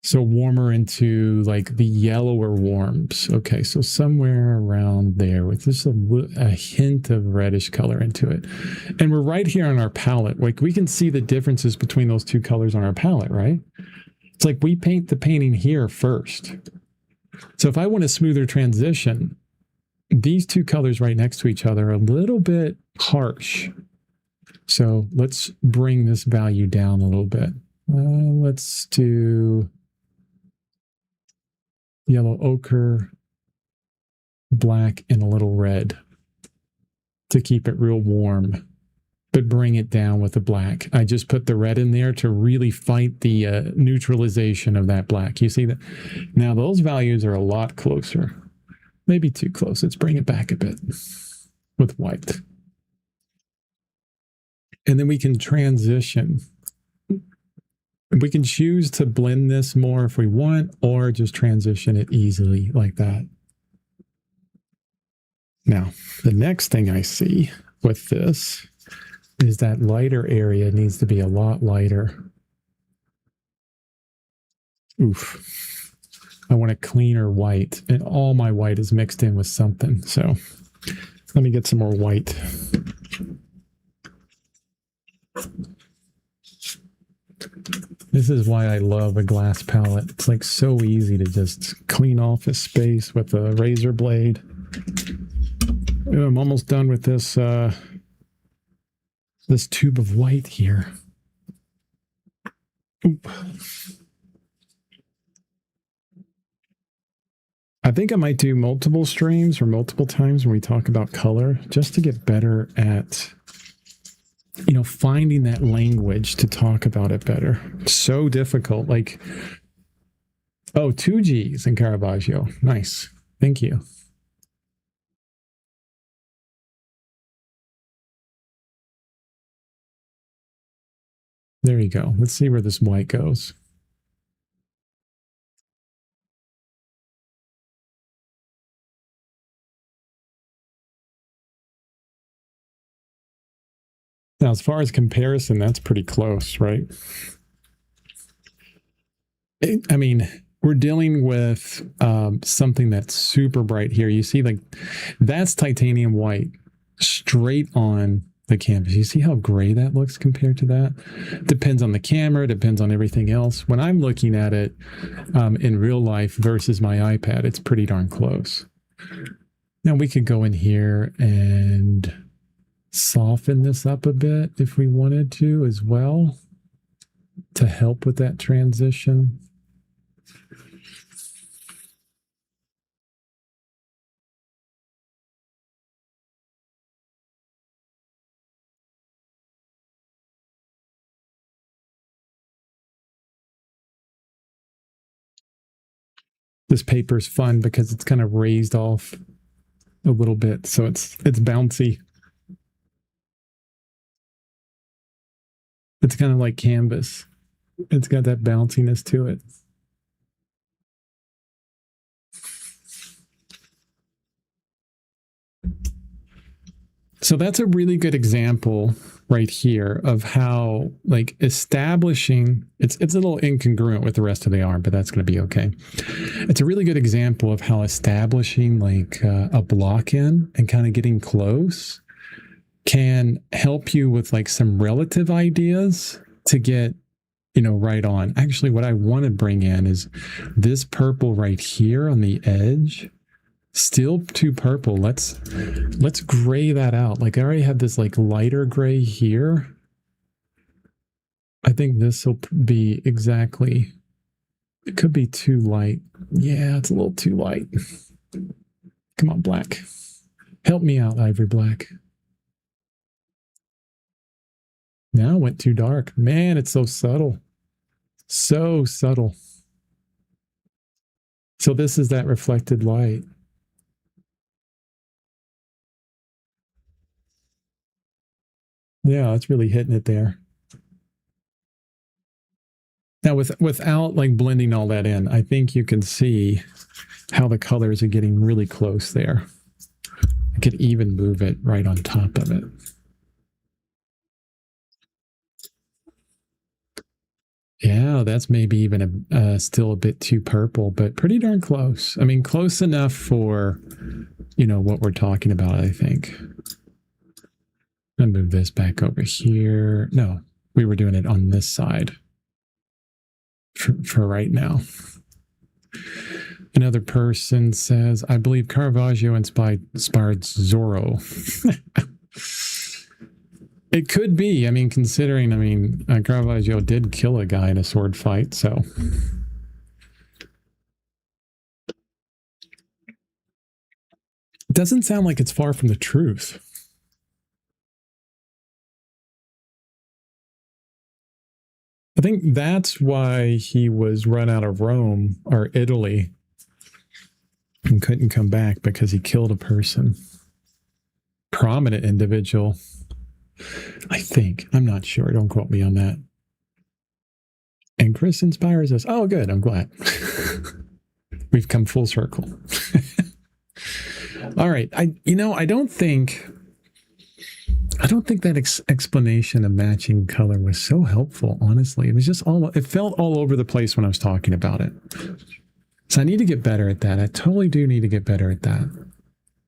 So warmer into the yellower warms. Okay, so somewhere around there with just a hint of reddish color into it. And we're right here on our palette. We can see the differences between those two colors on our palette, right? It's like we paint the painting here first. So if I want a smoother transition, these two colors right next to each other are a little bit harsh. So let's bring this value down a little bit. Let's do yellow ochre, black, and a little red to keep it real warm, but bring it down with the black. I just put the red in there to really fight the neutralization of that black. You see that? Now those values are a lot closer. Maybe too close. Let's bring it back a bit with white. And then we can transition. We can choose to blend this more if we want, or just transition it easily like that. Now, the next thing I see with this is that lighter area needs to be a lot lighter. Oof. I want a cleaner white, and all my white is mixed in with something. So let me get some more white. This is why I love a glass palette. It's so easy to just clean off a space with a razor blade. I'm almost done with this this tube of white here. Oop. I think I might do multiple streams or multiple times when we talk about color, just to get better at finding that language to talk about it better. So difficult. 2 G's in Caravaggio. Nice. Thank you. There you go. Let's see where this white goes. Now, as far as comparison, that's pretty close, right? I mean, we're dealing with something that's super bright here. You see, that's titanium white straight on the canvas. You see how gray that looks compared to that? Depends on the camera, depends on everything else. When I'm looking at it in real life versus my iPad, it's pretty darn close. Now we could go in here and soften this up a bit if we wanted to as well to help with that transition. This paper's fun because it's kind of raised off a little bit, so it's bouncy. It's kind of like canvas. It's got that bounciness to it. So that's a really good example right here of how, like, establishing, it's a little incongruent with the rest of the arm, but that's going to be okay. It's a really good example of how establishing like a block in and kind of getting close can help you with like some relative ideas to get, you know, right on. Actually, what I want to bring in is this purple right here on the edge. Still too purple. Let's gray that out. Like I already have this like lighter gray here. I think this will be exactly, it could be too light. Yeah, it's a little too light. Come on, black. Help me out, Ivory Black. Now it went too dark. Man, it's so subtle. So subtle. So this is that reflected light. Yeah, it's really hitting it there. Now, without like blending all that in, I think you can see how the colors are getting really close there. I could even move it right on top of it. Yeah, that's maybe even still a bit too purple, but pretty darn close. I mean, close enough for, you know, what we're talking about, I think. I'll move this back over here. No, we were doing it on this side for right now. Another person says, I believe Caravaggio inspired Zorro. It could be. I mean, considering, Caravaggio did kill a guy in a sword fight, so. It doesn't sound like it's far from the truth. I think that's why he was run out of Rome or Italy and couldn't come back, because he killed a person. Prominent individual. I think. I'm not sure. Don't quote me on that. And Chris inspires us. Oh, good. I'm glad. We've come full circle. All right. I don't think that explanation of matching color was so helpful, honestly. It was just it felt all over the place when I was talking about it. So I need to get better at that. I totally do need to get better at that.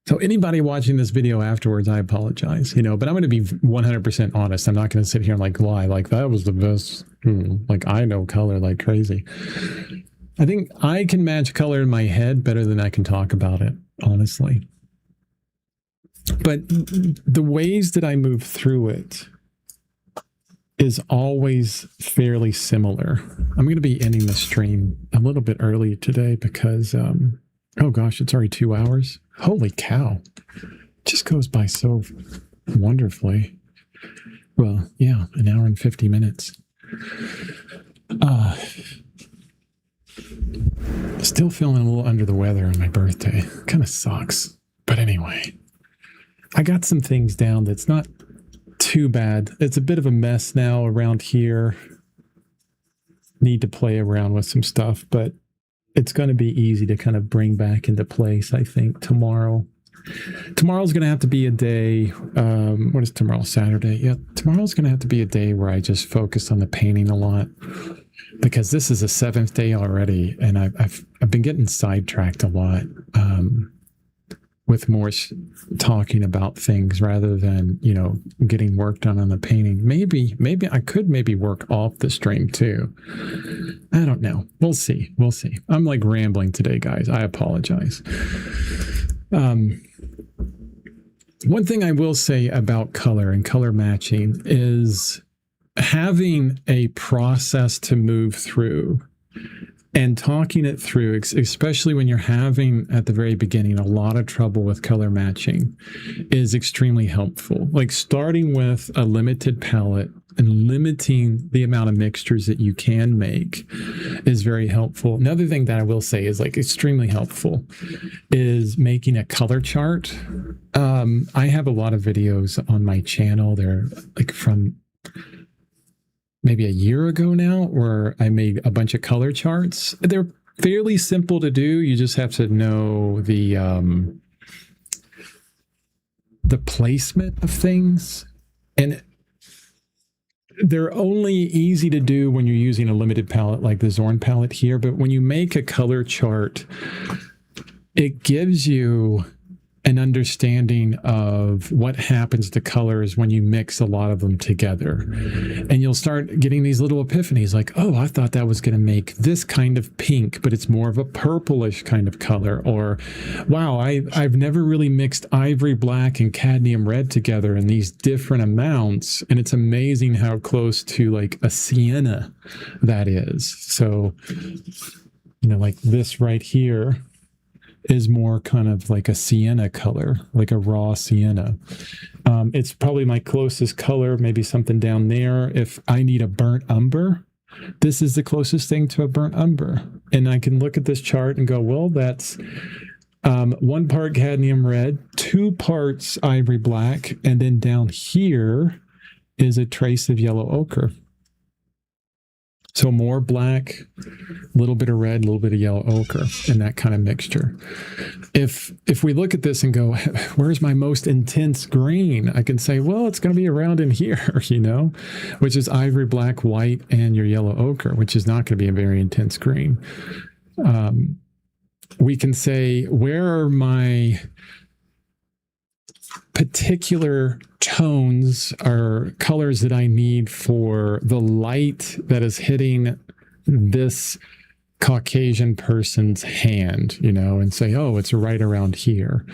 So anybody watching this video afterwards, I apologize, but I'm going to be 100% honest. I'm not going to sit here and like lie, like that was the best. Like I know color like crazy. I think I can match color in my head better than I can talk about it, honestly. But the ways that I move through it is always fairly similar. I'm going to be ending the stream a little bit early today because, oh gosh, it's already 2 hours. Holy cow. It just goes by so wonderfully. Well, yeah, 1 hour and 50 minutes. Still feeling a little under the weather on my birthday. Kind of sucks. But anyway, I got some things down that's not too bad. It's a bit of a mess now around here. Need to play around with some stuff, but it's going to be easy to kind of bring back into place, I think, tomorrow. Tomorrow's going to have to be a day. What is tomorrow? Saturday? Yeah, tomorrow's going to have to be a day where I just focus on the painting a lot, because this is the 7th day already, and I've been getting sidetracked a lot. with more talking about things rather than, you know, getting work done on the painting. Maybe I could maybe work off the stream too. I don't know. We'll see. I'm like rambling today, guys. I apologize. One thing I will say about color and color matching is having a process to move through and talking it through, especially when you're having at the very beginning a lot of trouble with color matching, is extremely helpful. Like starting with a limited palette and limiting the amount of mixtures that you can make is very helpful. Another thing that I will say is like extremely helpful is making a color chart. I have a lot of videos on my channel. They're like from maybe a year ago now, where I made a bunch of color charts. They're fairly simple to do. You just have to know the placement of things. And they're only easy to do when you're using a limited palette like the Zorn palette here. But when you make a color chart, it gives you an understanding of what happens to colors when you mix a lot of them together. And you'll start getting these little epiphanies like, oh, I thought that was going to make this kind of pink, but it's more of a purplish kind of color. Or, wow, I've never really mixed ivory black and cadmium red together in these different amounts. And it's amazing how close to like a sienna that is. So, you know, like this right here is more kind of like a sienna color, like a raw sienna. It's probably my closest color, maybe something down there. If I need a burnt umber, this is the closest thing to a burnt umber. And I can look at this chart and go, well, that's 1 part cadmium red, 2 parts ivory black, and then down here is a trace of yellow ochre. So more black, a little bit of red, a little bit of yellow ochre, and that kind of mixture. If we look at this and go, where's my most intense green? I can say, well, it's going to be around in here, you know, which is ivory black, white, and your yellow ochre, which is not going to be a very intense green. We can say, where are my particular tones or colors that I need for the light that is hitting this Caucasian person's hand, you know, and say, oh, it's right around here.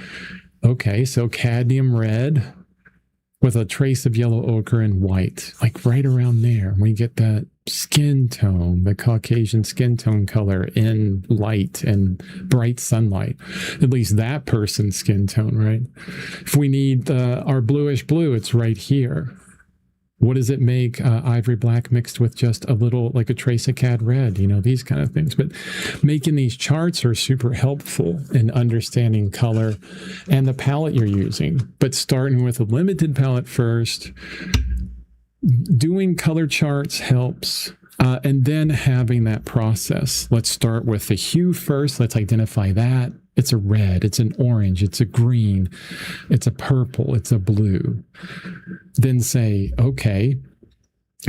Okay, so cadmium red with a trace of yellow ochre and white, like right around there. We get that skin tone, the Caucasian skin tone color in light and bright sunlight, at least that person's skin tone, right? If we need our bluish blue, it's right here. What does it make ivory black mixed with just a little, like a trace of cad red, you know, these kind of things. But making these charts are super helpful in understanding color and the palette you're using. But starting with a limited palette first, doing color charts helps. And then having that process. Let's start with the hue first. Let's identify that. It's a red, it's an orange, it's a green, it's a purple, it's a blue. Then say, okay,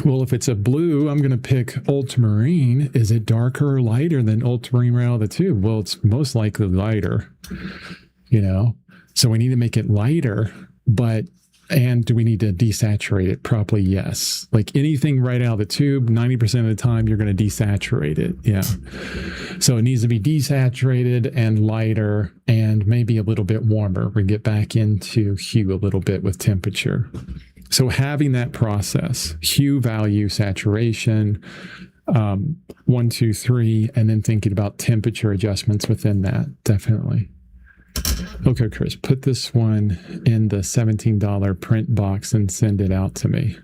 well, if it's a blue, I'm going to pick ultramarine. Is it darker or lighter than ultramarine right out of the tube? Well, it's most likely lighter, you know? So we need to make it lighter, and do we need to desaturate it properly? Yes. Like anything right out of the tube, 90% of the time, you're going to desaturate it. Yeah. So it needs to be desaturated and lighter and maybe a little bit warmer. We get back into hue a little bit with temperature. So having that process, hue, value, saturation, 1, 2, 3, and then thinking about temperature adjustments within that, definitely. Okay, Chris, put this one in the $17 print box and send it out to me.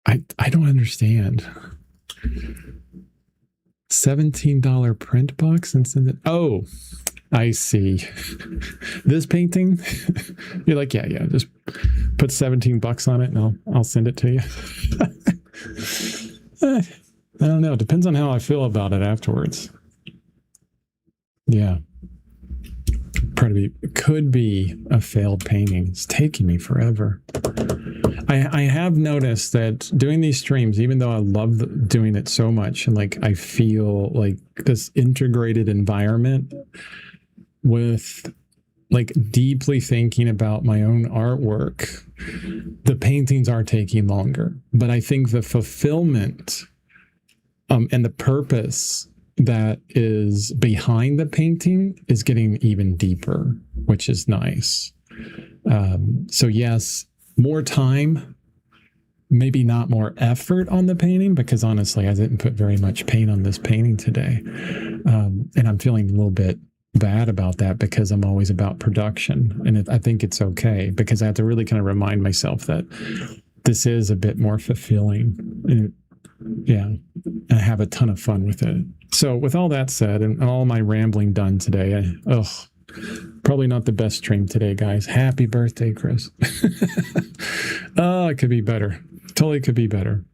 I don't understand. $17 print box and send it. Oh, I see. This painting, you're like, yeah, just put $17 on it and I'll send it to you. I don't know. It depends on how I feel about it afterwards. Yeah. Could be a failed painting. It's taking me forever. I have noticed that doing these streams, even though I love doing it so much, and like I feel like this integrated environment with like deeply thinking about my own artwork, the paintings are taking longer. But I think the fulfillment and the purpose that is behind the painting is getting even deeper, which is nice. So yes, more time, maybe not more effort on the painting, because honestly, I didn't put very much paint on this painting today. And I'm feeling a little bit bad about that because I'm always about production. And I think it's okay because I have to really kind of remind myself that this is a bit more fulfilling. And yeah, I have a ton of fun with it. So with all that said and all my rambling done today, probably not the best stream today, guys. Happy birthday, Chris. Oh, it could be better. Totally could be better.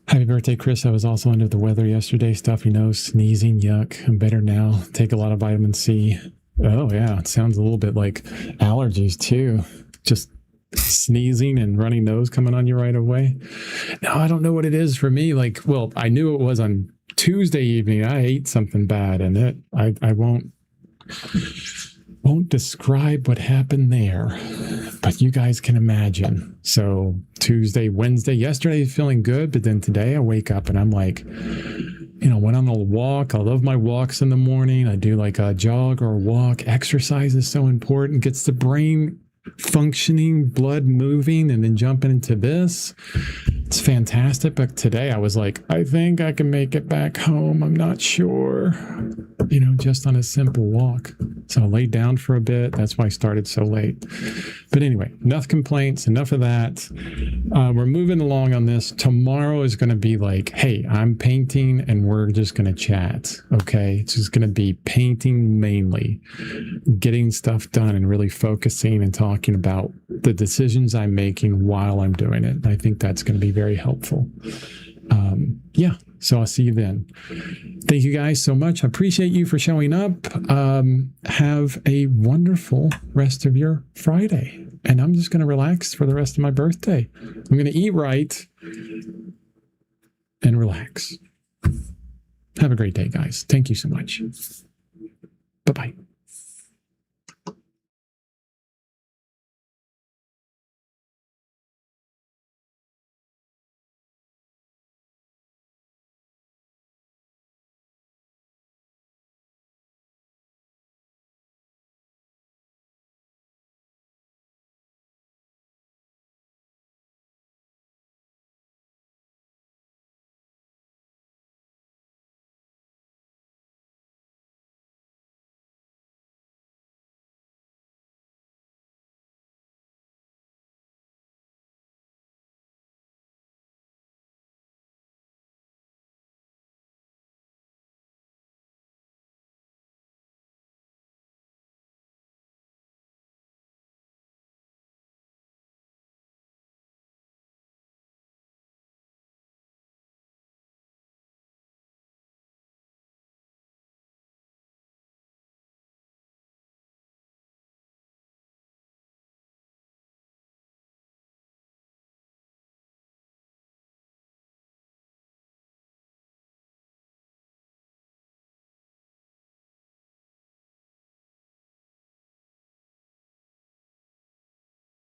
Happy birthday, Chris. I was also under the weather yesterday. Stuffy nose, sneezing, yuck. I'm better now. Take a lot of vitamin C. Oh, yeah. It sounds a little bit like allergies, too. Just sneezing and runny nose coming on you right away. No, I don't know what it is for me. Like, well, I knew it was on Tuesday evening. I ate something bad, and I won't describe what happened there, but you guys can imagine. So Tuesday, Wednesday, yesterday feeling good, but then today I wake up and I'm like, went on a walk. I love my walks in the morning. I do like a jog or a walk. Exercise is so important. Gets the brain functioning, blood moving, and then jumping into this. It's fantastic. But today I was like, I think I can make it back home. I'm not sure, just on a simple walk. So I laid down for a bit. That's why I started so late. But anyway, enough complaints, enough of that. We're moving along on this. Tomorrow is going to be like, hey, I'm painting and we're just going to chat. Okay. It's just going to be painting mainly, getting stuff done and really focusing and talking about the decisions I'm making while I'm doing it. I think that's going to be very helpful. Yeah. So I'll see you then. Thank you guys so much. I appreciate you for showing up. Have a wonderful rest of your Friday. And I'm just going to relax for the rest of my birthday. I'm going to eat right and relax. Have a great day, guys. Thank you so much. Bye-bye.